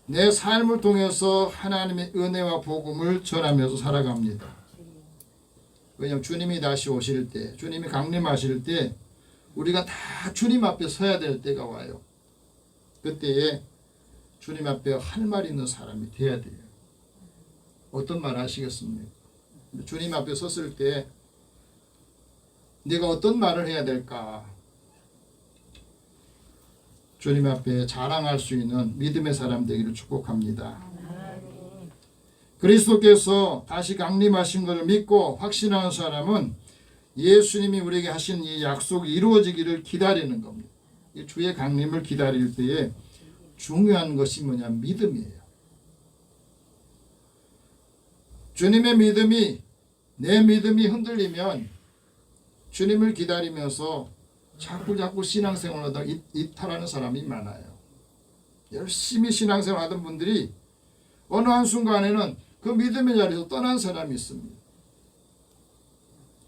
내 삶을 통해서 하나님의 은혜와 복음을 전하면서 살아갑니다. 왜냐하면 주님이 다시 오실 때, 주님이 강림하실 때 우리가 다 주님 앞에 서야 될 때가 와요. 그때에 주님 앞에 할 말 있는 사람이 돼야 돼요. 어떤 말 하시겠습니까? 주님 앞에 섰을 때 내가 어떤 말을 해야 될까? 주님 앞에 자랑할 수 있는 믿음의 사람 되기를 축복합니다. 그리스도께서 다시 강림하신 것을 믿고 확신하는 사람은 예수님이 우리에게 하신 이 약속이 이루어지기를 기다리는 겁니다. 이 주의 강림을 기다릴 때에 중요한 것이 뭐냐? 믿음이에요. 주님의 믿음이 내 믿음이 흔들리면 주님을 기다리면서 자꾸 신앙생활을 하다가 이탈하는 사람이 많아요. 열심히 신앙생활 하던 분들이 어느 한순간에는 그 믿음의 자리에서 떠난 사람이 있습니다.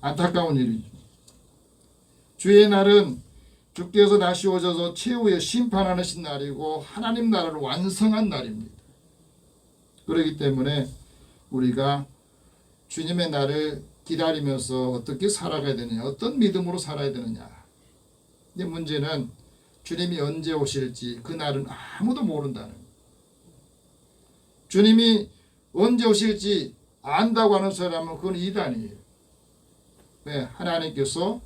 안타까운 일이죠. 주의 날은 주께서 다시 오셔서 최후의 심판하신 날이고 하나님 나라를 완성한 날입니다. 그렇기 때문에 우리가 주님의 날을 기다리면서 어떻게 살아가야 되느냐, 어떤 믿음으로 살아야 되느냐. 근데 문제는 주님이 언제 오실지 그 날은 아무도 모른다는 거예요. 주님이 언제 오실지 안다고 하는 사람은 그건 이단이에요. 왜? 하나님께서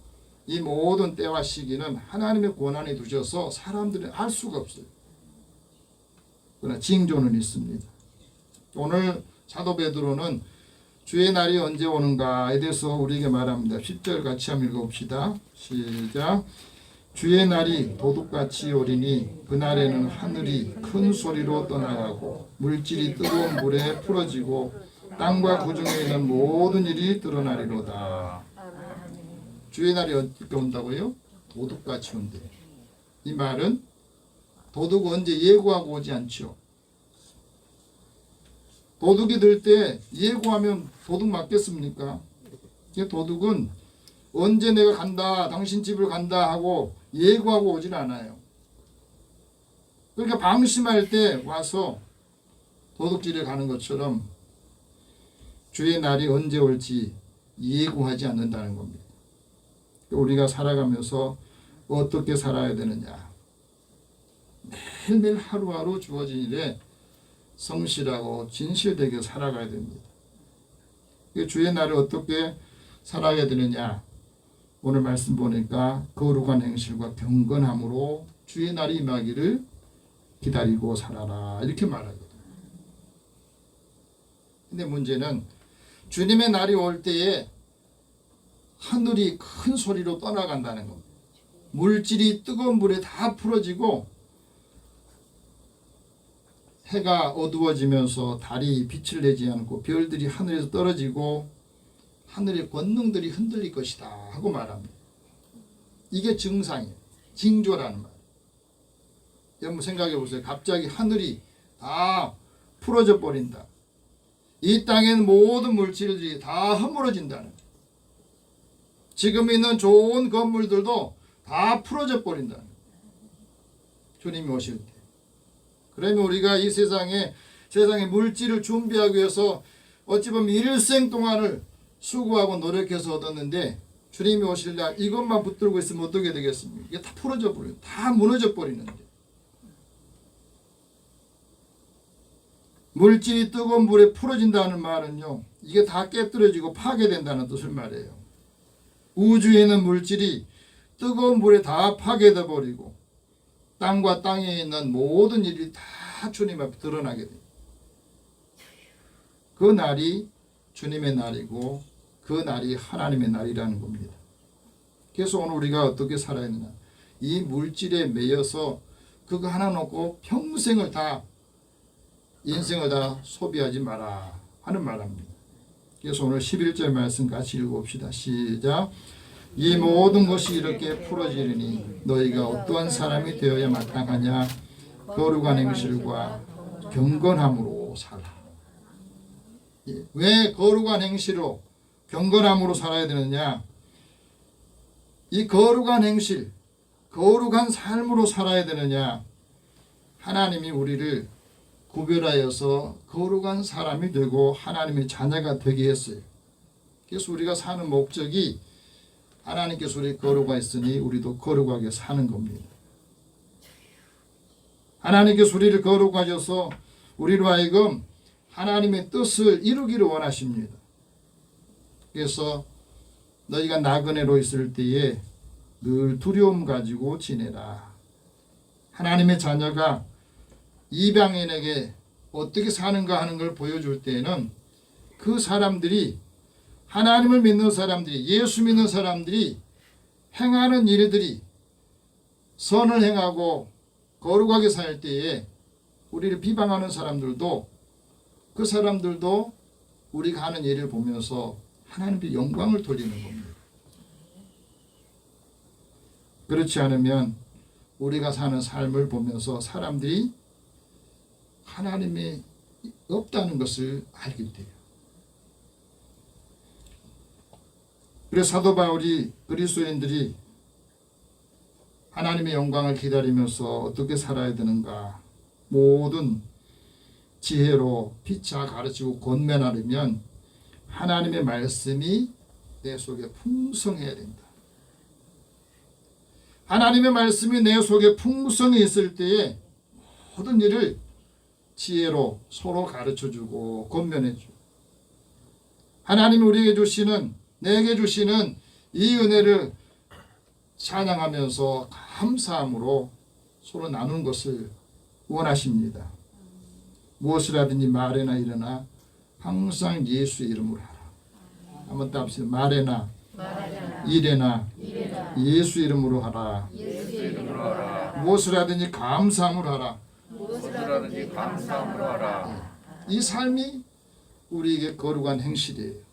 이 모든 때와 시기는 하나님의 권한에 두셔서 사람들은 알 수가 없어요. 그러나 징조는 있습니다. 오늘 사도 베드로는 주의 날이 언제 오는가에 대해서 우리에게 말합니다. 10절 같이 한번 읽어봅시다. 시작. 주의 날이 도둑같이 오리니 그날에는 하늘이 큰 소리로 떠나가고 물질이 뜨거운 물에 풀어지고 땅과 그 중에 있는 모든 일이 드러나리로다. 주의 날이 어떻게 온다고요? 도둑같이 온대. 이 말은 도둑은 언제 예고하고 오지 않죠. 도둑이 들 때 예고하면 도둑 맞겠습니까? 도둑은 언제 내가 간다, 당신 집을 간다 하고 예고하고 오질 않아요. 그러니까 방심할 때 와서 도둑질에 가는 것처럼 주의 날이 언제 올지 예고하지 않는다는 겁니다. 우리가 살아가면서 어떻게 살아야 되느냐. 매일매일 하루하루 주어진 일에 성실하고 진실되게 살아가야 됩니다. 주의 날을 어떻게 살아야 되느냐. 오늘 말씀 보니까 거룩한 행실과 경건함으로 주의 날이 임하기를 기다리고 살아라 이렇게 말하거든요. 근데 문제는 주님의 날이 올 때에 하늘이 큰 소리로 떠나간다는 겁니다. 물질이 뜨거운 물에 다 풀어지고 해가 어두워지면서 달이 빛을 내지 않고 별들이 하늘에서 떨어지고 하늘의 권능들이 흔들릴 것이다 하고 말합니다. 이게 증상이에요. 징조라는 말. 여러분 생각해 보세요. 갑자기 하늘이 다 풀어져 버린다. 이 땅엔 모든 물질들이 다 허물어진다는 거예요. 지금 있는 좋은 건물들도 다 풀어져 버린다는 거예요. 주님이 오실 때. 그러면 우리가 이 세상에 물질을 준비하기 위해서 어찌 보면 일생 동안을 수고하고 노력해서 얻었는데 주님이 오실 날 이것만 붙들고 있으면 어떻게 되겠습니까? 이게 다 풀어져 버려요. 다 무너져 버리는데. 물질이 뜨거운 물에 풀어진다는 말은요. 이게 다 깨뜨려지고 파괴된다는 뜻을 말해요. 우주에 있는 물질이 뜨거운 물에 다 파괴돼 버리고 땅과 땅에 있는 모든 일이 다 주님 앞에 드러나게 돼요. 그 날이 주님의 날이고 그 날이 하나님의 날이라는 겁니다. 그래서 오늘 우리가 어떻게 살아야 되느냐. 이 물질에 매여서 그거 하나 놓고 평생을 다 인생을 다 소비하지 마라 하는 말입니다. 그래서 오늘 11절 말씀 같이 읽어봅시다. 시작. 이 모든 것이 이렇게 풀어지리니 너희가 어떠한 사람이 되어야 마땅하냐. 거룩한 행실과 경건함으로 살아. 왜 거룩한 행실로 경건함으로 살아야 되느냐. 이 거룩한 행실, 거룩한 삶으로 살아야 되느냐. 하나님이 우리를 구별하여서 거룩한 사람이 되고 하나님의 자녀가 되게 했어요. 그래서 우리가 사는 목적이 하나님께서 우리 거룩하였으니 우리도 거룩하게 사는 겁니다. 하나님께서 우리를 거룩하셔서 우리로 하여금 하나님의 뜻을 이루기를 원하십니다. 그래서 너희가 나그네로 있을 때에 늘 두려움 가지고 지내라. 하나님의 자녀가 이방인에게 어떻게 사는가 하는 걸 보여줄 때에는 그 사람들이 하나님을 믿는 사람들이 예수 믿는 사람들이 행하는 일들이 선을 행하고 거룩하게 살 때에 우리를 비방하는 사람들도 그 사람들도 우리가 하는 일을 보면서 하나님께 영광을 돌리는 겁니다. 그렇지 않으면 우리가 사는 삶을 보면서 사람들이 하나님이 없다는 것을 알게 돼요. 그래서 사도 바울이 그리스도인들이 하나님의 영광을 기다리면서 어떻게 살아야 되는가 모든 지혜로 피차 가르치고 권면하려면 하나님의 말씀이 내 속에 풍성해야 된다. 하나님의 말씀이 내 속에 풍성히 있을 때에 모든 일을 지혜로 서로 가르쳐주고 권면해주고 하나님이 우리에게 주시는 내게 주시는 이 은혜를 찬양하면서 감사함으로 서로 나누는 것을 원하십니다. 무엇을 하든지 말에나 일어나 항상 예수의 이름으로 하라. 한번 따봅시다. 말에나 일에나 예수 이름으로 하라. 무엇을 하든지 감사함으로 하라. 이 삶이 우리에게 거룩한 행실이에요.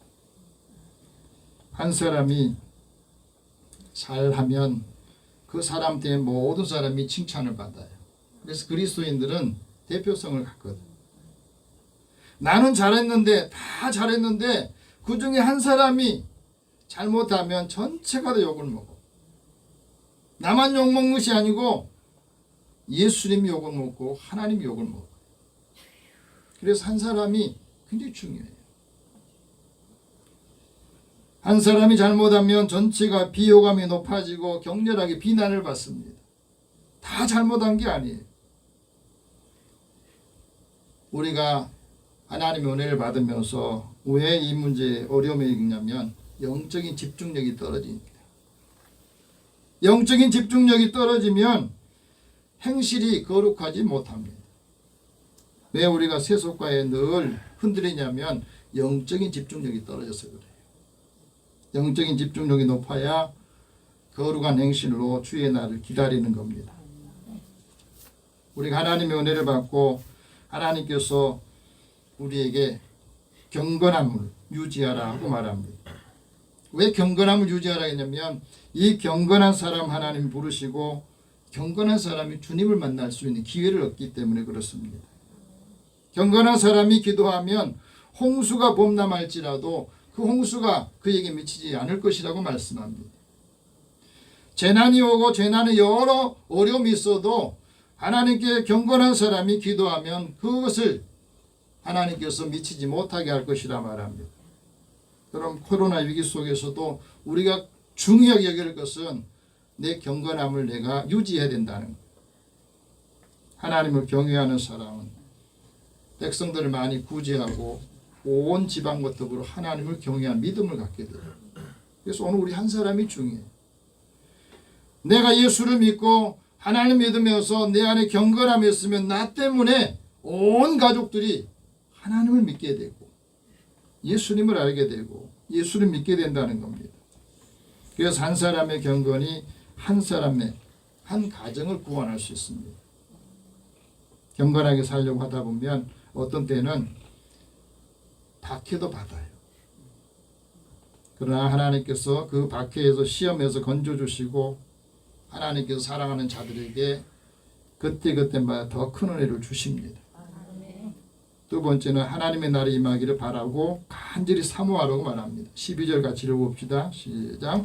한 사람이 잘하면 그 사람 때문에 모든 사람이 칭찬을 받아요. 그래서 그리스도인들은 대표성을 갖거든. 나는 잘했는데 다 잘했는데 그 중에 한 사람이 잘못하면 전체가 다 욕을 먹어. 나만 욕먹는 것이 아니고 예수님이 욕을 먹고 하나님이 욕을 먹어. 그래서 한 사람이 굉장히 중요해요. 한 사람이 잘못하면 전체가 비호감이 높아지고 격렬하게 비난을 받습니다. 다 잘못한 게 아니에요. 우리가 하나님의 은혜를 받으면서 왜 이 문제에 어려움이 있냐면 영적인 집중력이 떨어집니다. 영적인 집중력이 떨어지면 행실이 거룩하지 못합니다. 왜 우리가 세속과에 늘 흔들리냐면 영적인 집중력이 떨어져서 그래요. 영적인 집중력이 높아야 거룩한 행실로 주의 날을 기다리는 겁니다. 우리가 하나님의 은혜를 받고 하나님께서 우리에게 경건함을 유지하라 하고 말합니다. 왜 경건함을 유지하라 했냐면 이 경건한 사람 하나님 부르시고 경건한 사람이 주님을 만날 수 있는 기회를 얻기 때문에 그렇습니다. 경건한 사람이 기도하면 홍수가 범람할지라도 그 홍수가 그에게 미치지 않을 것이라고 말씀합니다. 재난이 오고 재난에 여러 어려움이 있어도 하나님께 경건한 사람이 기도하면 그것을 하나님께서 미치지 못하게 할 것이라 말합니다. 그럼 코로나 위기 속에서도 우리가 중요하게 여길 것은 내 경건함을 내가 유지해야 된다는 것. 하나님을 경외하는 사람은 백성들을 많이 구제하고 온 지방과 더불어 하나님을 경외한 믿음을 갖게 돼요. 그래서 오늘 우리 한 사람이 중요해요. 내가 예수를 믿고 하나님 믿으면서 내 안에 경건함이 있으면 나 때문에 온 가족들이 하나님을 믿게 되고 예수님을 알게 되고 예수를 믿게 된다는 겁니다. 그래서 한 사람의 경건이 한 사람의 한 가정을 구원할 수 있습니다. 경건하게 살려고 하다 보면 어떤 때는 박해도 받아요. 그러나 하나님께서 그 박해에서 시험에서 건져주시고 하나님께서 사랑하는 자들에게 그때그때마다 더 큰 은혜를 주십니다. 두 번째는 하나님의 날이 임하기를 바라고 간절히 사모하라고 말합니다. 12절 같이 읽어봅시다. 시작.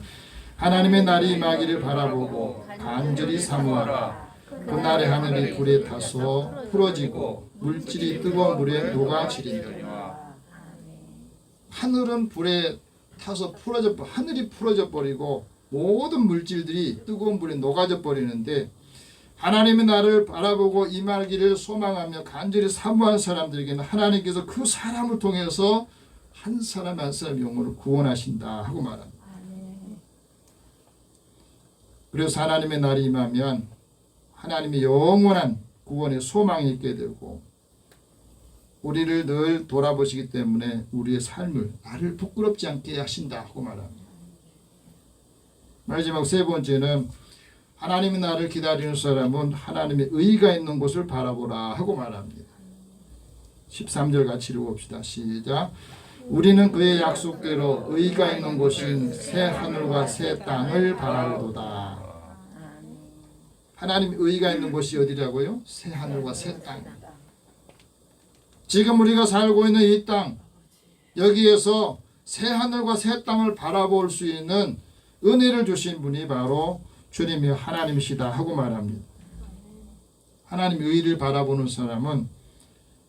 하나님의 날이 임하기를 바라보고 간절히 사모하라. 그날의 하늘이 불에 타서 풀어지고 물질이 뜨거운 물에 녹아지리라. 하늘은 불에 타서 하늘이 풀어져 버리고 모든 물질들이 뜨거운 불에 녹아져 버리는데 하나님의 나를 바라보고 임하기를 소망하며 간절히 사모한 사람들에게는 하나님께서 그 사람을 통해서 한 사람 한 사람 영혼을 구원하신다 하고 말합니다. 그래서 하나님의 날이 임하면 하나님의 영원한 구원의 소망이 있게 되고 우리를 늘 돌아보시기 때문에 우리의 삶을 나를 부끄럽지 않게 하신다 하고 말합니다. 마지막 세 번째는 하나님의 나를 기다리는 사람은 하나님의 의가 있는 곳을 바라보라 하고 말합니다. 13절 같이 읽어봅시다. 시작. 우리는 그의 약속대로 의가 있는 곳인 새 하늘과 새 땅을 바라보도다. 하나님의 의가 있는 곳이 어디라고요? 새 하늘과 새 땅. 지금 우리가 살고 있는 이 땅, 여기에서 새 하늘과 새 땅을 바라볼 수 있는 은혜를 주신 분이 바로 주님이 하나님이시다 하고 말합니다. 하나님의 의를 바라보는 사람은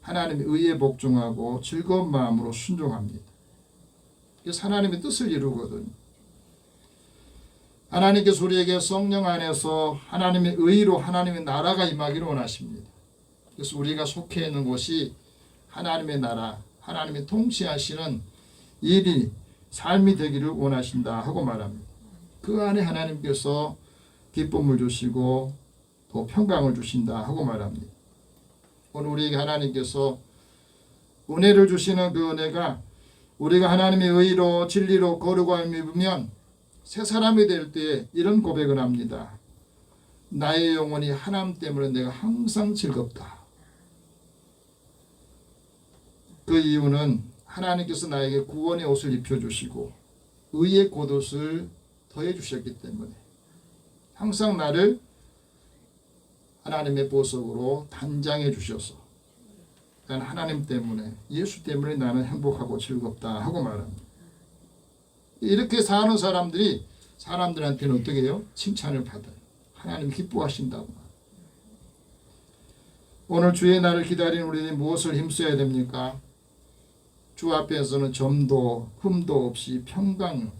하나님의 의에 복종하고 즐거운 마음으로 순종합니다. 그래서 하나님의 뜻을 이루거든요. 하나님께서 우리에게 성령 안에서 하나님의 의로 하나님의 나라가 임하기를 원하십니다. 그래서 우리가 속해 있는 곳이 하나님의 나라, 하나님의 통치하시는 일이 삶이 되기를 원하신다 하고 말합니다. 그 안에 하나님께서 기쁨을 주시고 또 평강을 주신다 하고 말합니다. 오늘 우리에게 하나님께서 은혜를 주시는 그 은혜가 우리가 하나님의 의로 진리로 거룩함을 입으면 새 사람이 될 때 이런 고백을 합니다. 나의 영혼이 하나님 때문에 내가 항상 즐겁다. 그 이유는 하나님께서 나에게 구원의 옷을 입혀주시고 의의 겉옷을 더해 주셨기 때문에 항상 나를 하나님의 보석으로 단장해 주셔서 난 하나님 때문에 예수 때문에 나는 행복하고 즐겁다 하고 말합니다. 이렇게 사는 사람들이 사람들한테는 어떻게 해요? 칭찬을 받아요. 하나님 기뻐하신다고 말합니다. 오늘 주의 날을 기다리는 우리들이 무엇을 힘써야 됩니까? 주 앞에서는 점도 흠도 없이 평강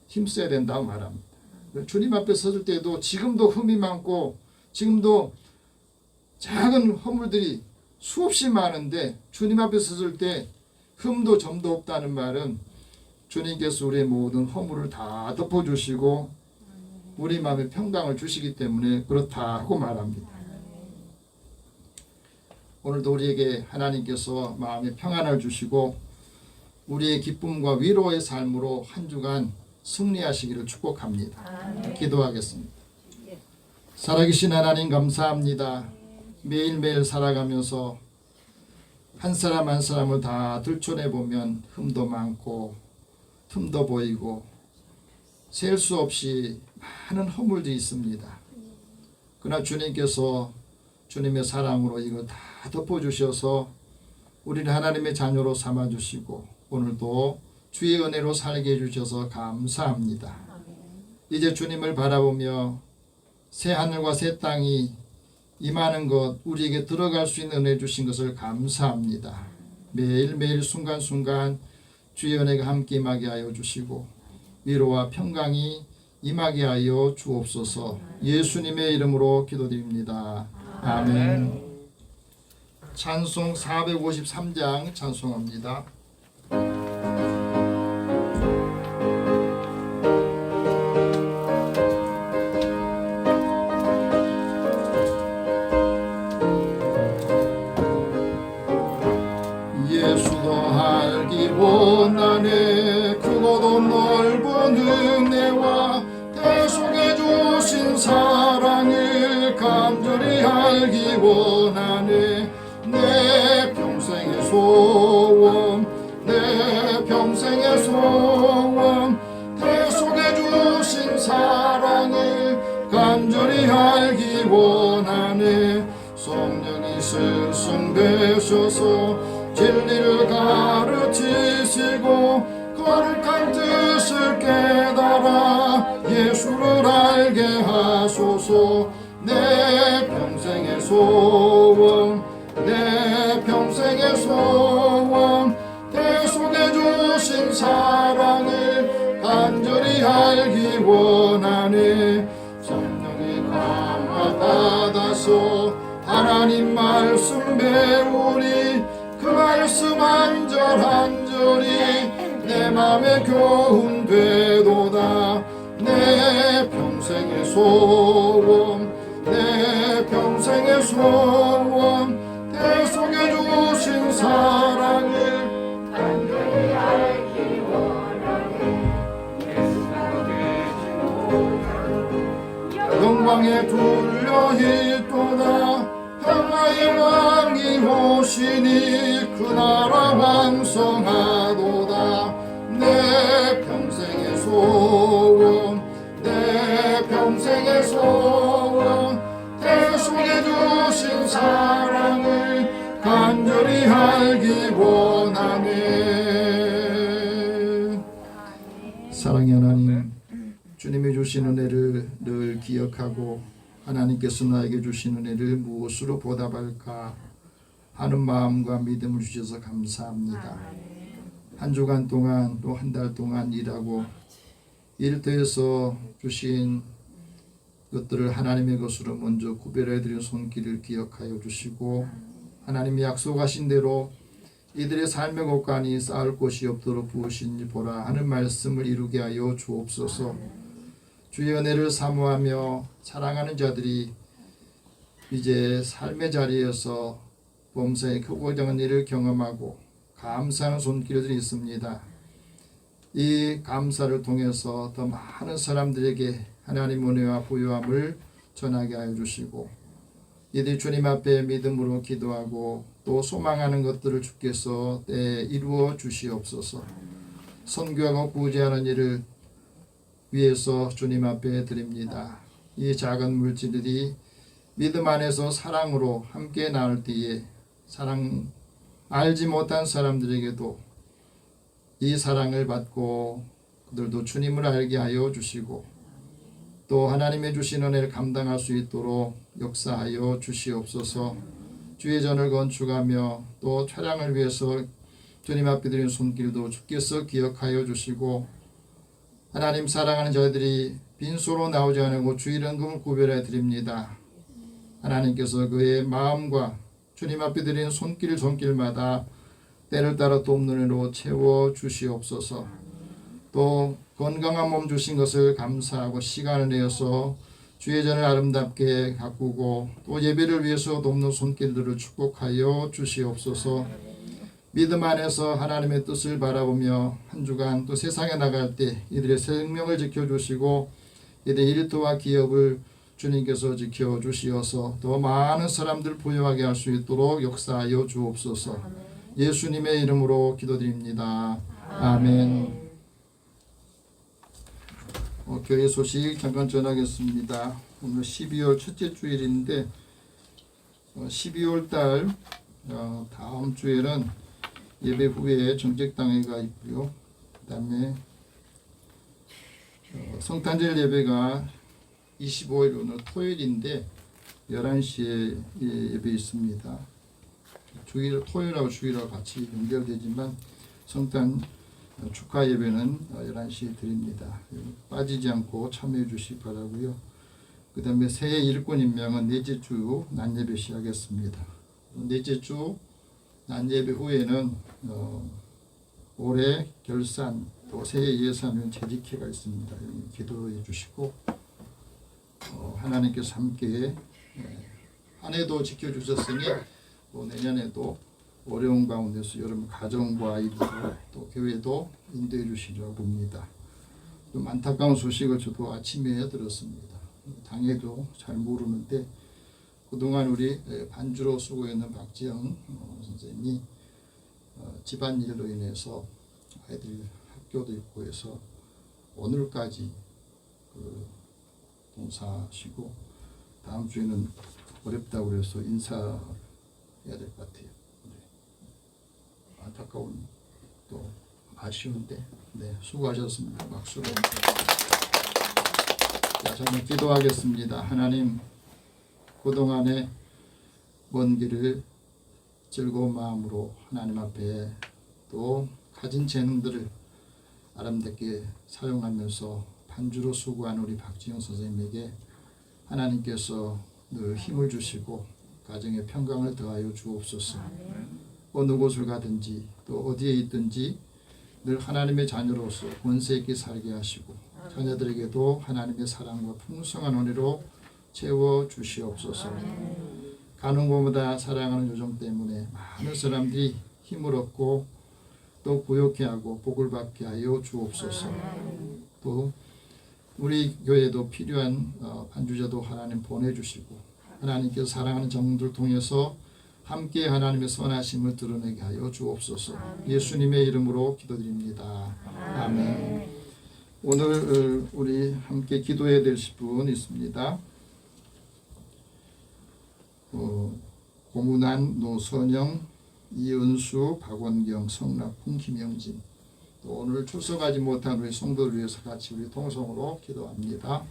힘써야 된다고 말합니다. 주님 앞에 섰을 때도 지금도 흠이 많고 지금도 작은 허물들이 수없이 많은데 주님 앞에 섰을 때 흠도 점도 없다는 말은 주님께서 우리의 모든 허물을 다 덮어주시고 우리 마음에 평강을 주시기 때문에 그렇다 하고 말합니다. 오늘도 우리에게 하나님께서 마음에 평안을 주시고 우리의 기쁨과 위로의 삶으로 한 주간 승리하시기를 축복합니다. 기도하겠습니다. 살아계신 하나님 감사합니다. 매일매일 살아가면서 한 사람 한 사람을 다 들춰내보면 흠도 많고 틈도 보이고 셀 수 없이 많은 허물들이 있습니다. 그러나 주님께서 주님의 사랑으로 이거 다 덮어주셔서 우리를 하나님의 자녀로 삼아주시고 오늘도 주의 은혜로 살게 해주셔서 감사합니다. 이제 주님을 바라보며 새 하늘과 새 땅이 임하는 것 우리에게 들어갈 수 있는 은혜 주신 것을 감사합니다. 매일매일 순간순간 주의 은혜가 함께 임하게 하여 주시고 위로와 평강이 임하게 하여 주옵소서. 예수님의 이름으로 기도드립니다. 아멘. 찬송 453장 찬송합니다. 예수도 알기 원하네 크고도 넓은 은혜와 대속해 주신 사랑을 간절히 알기 원하네 내 평생의 소원 내 평생의 소원 대속해 주신 사랑을 간절히 알기 원하네 성령이 스승되셔서 진리를 가르치시고 거룩한 뜻을 깨달아 예수를 알게 하소서 내 평생의 소원 내 평생의 소원 대속해 주신 사랑을 간절히 알기 원하네 성령이 감화 받아서 하나님 말씀 배우니 그 말씀 한절한절이 내 맘에 교훈 되도다 내 평생의 소원 내 평생의 소원 대속해 주신 사랑을 간절히 알기 원하네 영광에 둘려 있도다 평화의 왕이 오시니 그 나라 왕성하도다 내 평생의 소원 내 평생의 소원 대속해 주신 사랑을 간절히 알기 원하네. 사랑의 하나님 주님이 주신 은혜를 늘 기억하고 하나님께서 나에게 주신 은혜를 무엇으로 보답할까 하는 마음과 믿음을 주셔서 감사합니다. 한 주간 동안 또 한 달 동안 일하고 일터에서 주신 것들을 하나님의 것으로 먼저 구별해드린 손길을 기억하여 주시고 하나님이 약속하신 대로 이들의 삶의 곳간이 쌓을 곳이 없도록 부으시니 보라 하는 말씀을 이루게 하여 주옵소서. 주의 은혜를 사모하며 사랑하는 자들이 이제 삶의 자리에서 범사의 크고 작은 일을 경험하고 감사하는 손길들이 있습니다. 이 감사를 통해서 더 많은 사람들에게 하나님 은혜와 부요함을 전하게 하여 주시고 이들이 주님 앞에 믿음으로 기도하고 또 소망하는 것들을 주께서 때에 이루어 주시옵소서. 선교하고 구제하는 일을 위해서 주님 앞에 드립니다. 이 작은 물질들이 믿음 안에서 사랑으로 함께 나눌 때에 사랑 알지 못한 사람들에게도 이 사랑을 받고 그들도 주님을 알게 하여 주시고 또 하나님의 주신 은혜를 감당할 수 있도록 역사하여 주시옵소서. 주의 전을 건축하며 또 차량을 위해서 주님 앞에 드린 손길도 주께서 기억하여 주시고 하나님 사랑하는 저희들이 빈소로 나오지 않고 주 이름을 구별해 드립니다. 하나님께서 그의 마음과 주님 앞에 드린 손길마다 때를 따라 돕는 은혜로 채워 주시옵소서. 또 건강한 몸 주신 것을 감사하고 시간을 내어서 주의 전을 아름답게 가꾸고 또 예배를 위해서 돕는 손길들을 축복하여 주시옵소서. 믿음 안에서 하나님의 뜻을 바라보며 한 주간 또 세상에 나갈 때 이들의 생명을 지켜주시고 이들의 일터와 기업을 주님께서 지켜주시어서 더 많은 사람들 부유하게 할 수 있도록 역사하여 주옵소서. 예수님의 이름으로 기도드립니다. 아멘. 교회 소식 잠깐 전하겠습니다. 오늘 12월 첫째 주일인데 12월 달 다음 주에는 예배 후에 정책당회가 있고요. 그 다음에 성탄절 예배가 25일 오늘 토요일인데 11시에 예배 있습니다. 주일 토요일하고 주일하고 같이 연결되지만 성탄 축하 예배는 11시에 드립니다. 빠지지 않고 참여해 주시기 바라고요. 그 다음에 새해 일꾼 임명은 넷째 주 낮예배 시작했습니다. 넷째 주 낮예배 후에는 올해 결산 또 새해 예산은 재직회가 있습니다. 기도해 주시고 하나님께서 함께 한 해도 지켜주셨으니 또 내년에도 어려운 가운데서 여러분 가정과 아이들 또 교회도 인도해 주시려고 봅니다. 좀 안타까운 소식을 저도 아침에 들었습니다. 당해도 잘 모르는데 그동안 우리 반주로 수고했는 박지영 선생님이 집안일로 인해서 아이들 학교도 있고 해서 오늘까지 봉사하시고 다음 주에는 어렵다고 그래서 인사해야 될 것 같아요. 안타까운 또 아쉬운데 수고하셨습니다. 박수로. 자, 저는 기도하겠습니다. 하나님 그동안의 먼 길을 즐거운 마음으로 하나님 앞에 또 가진 재능들을 아름답게 사용하면서 반주로 수고한 우리 박지영 선생님에게 하나님께서 늘 힘을 주시고 가정에 평강을 더하여 주옵소서. 어느 곳을 가든지 또 어디에 있든지 늘 하나님의 자녀로서 권세 있게 살게 하시고 자녀들에게도 하나님의 사랑과 풍성한 은혜로 채워 주시옵소서. 가는 곳마다 사랑하는 요정 때문에 많은 사람들이 힘을 얻고 또 고요케 하고 복을 받게 하여 주옵소서. 또 우리 교회도 필요한 반주자도 하나님 보내주시고 하나님께서 사랑하는 정들 통해서 함께 하나님의 선하심을 드러내게 하여 주옵소서. 예수님의 이름으로 기도드립니다. 아멘. 오늘 우리 함께 기도해야 되실 분 있습니다. 고문한, 노선영, 이은수, 박원경, 성락훈, 김영진 또 오늘 출석하지 못한 우리 성도를 위해서 같이 우리 통성으로 기도합니다.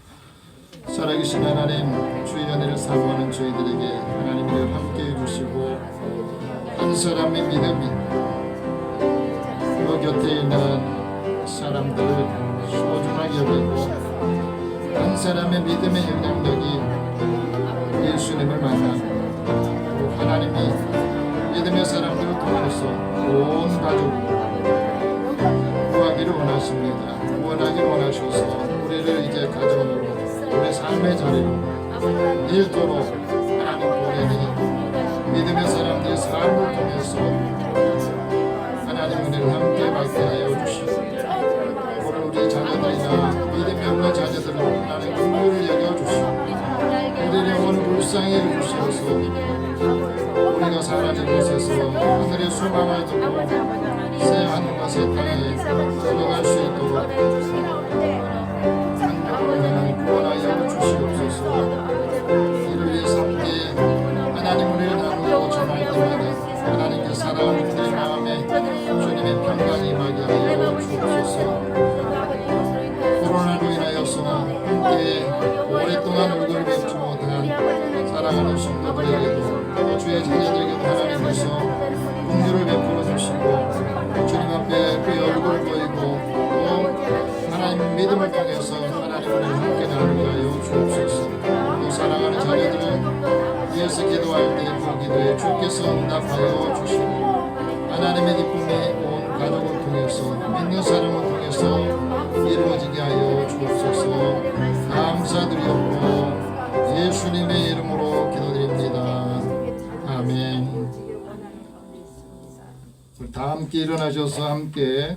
살아계신 하나님, 주의 은혜를 사모하는 저희들에게 하나님을 함께해 주시고 한 사람의 믿음이 그 곁에 있는 사람들을 소중하게 여기고 한 사람의 믿음의 영향력이 예수님을 만나고 또 하나님이 믿음의 사람들을 통해서 온 가족을 구하기를 원하십니다. 구원하기를 원하셔서 우리를 이제 가정으로 우리 삶의 자리로 일도로 하나님 보내니 믿음의 사람들의 삶을 통해서 하나님 은혜를 함께 받게 하여 주시고 오늘 우리 자녀들이나 믿음이 없는 자녀들을 하나님 긍휼을 여겨주시고 우리의 영혼을 불쌍히 해주셔서 우리가 사라진 곳에서 하늘의 소망을 두고 새 하늘과 새 땅에 들어갈 수 있도록 구원하여 주시옵소서. 하나님을 함께 나누게 하여 주옵소서. 또 사랑하는 자녀들은 위에서 기도할 때 그 기도에 주께서 응답하여 주시고 하나님의 기쁨이 온 가족을 통해서 믿는 사람을 통해서 이루어지게 하여 주옵소서. 감사드리옵고 예수님의 이름으로 기도드립니다. 아멘. 다 함께 일어나셔서 함께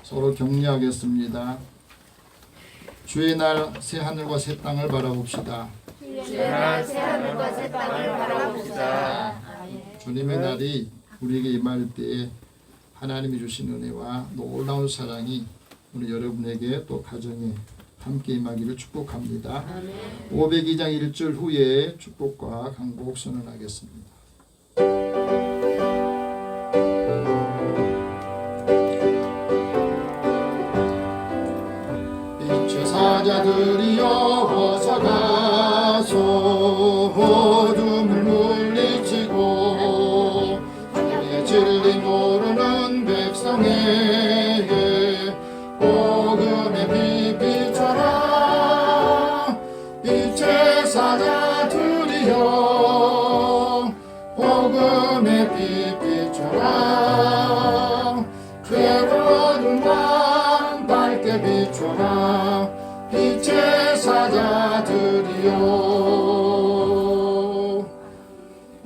서로 격려하겠습니다. 주의 날 새 하늘과 새 땅을 바라봅시다. 주의 날 새 하늘과 새 땅을 바라봅시다. 주님의 날이 우리에게 임할 때에 하나님이 주신 은혜와 놀라운 사랑이 우리 여러분에게 또 가정에 함께 임하기를 축복합니다. 502장 1절 후에 축복과 강복 선언하겠습니다. 빛의 사자들이여 어서 가소 어둠을 물리치고 의 진리 모르는 백성에게 복음의 빛 비춰라. 빛의 사자들이여 복음의 빛 비춰라. 괴로운 밤 밝게 비춰라. 빛의 사자들이여.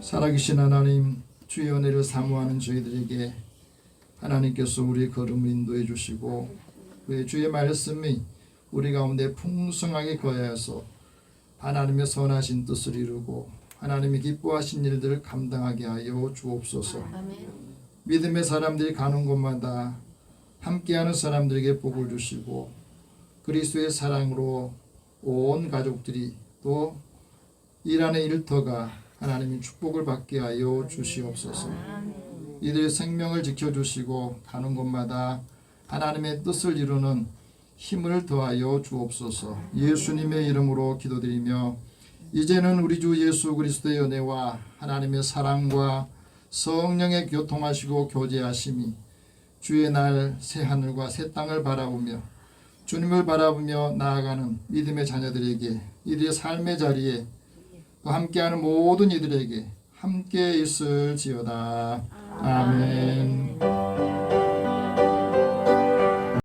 살아계신 하나님, 주의 은혜를 사모하는 저희들에게 하나님께서 우리의 걸음을 인도해 주시고 그 주의 말씀이 우리 가운데 풍성하게 거하여서 하나님의 선하신 뜻을 이루고 하나님이 기뻐하신 일들을 감당하게 하여 주옵소서. 믿음의 사람들이 가는 곳마다 함께하는 사람들에게 복을 주시고 그리스도의 사랑으로 온 가족들이 또 일하는 일터가 하나님의 축복을 받게 하여 주시옵소서. 이들의 생명을 지켜주시고 가는 곳마다 하나님의 뜻을 이루는 힘을 더하여 주옵소서. 예수님의 이름으로 기도드리며 이제는 우리 주 예수 그리스도의 은혜와 하나님의 사랑과 성령의 교통하시고 교제하심이 주의 날 새 하늘과 새 땅을 바라보며 주님을 바라보며 나아가는 믿음의 자녀들에게 이들의 삶의 자리에 또 함께하는 모든 이들에게 함께 있을지어다. 아멘.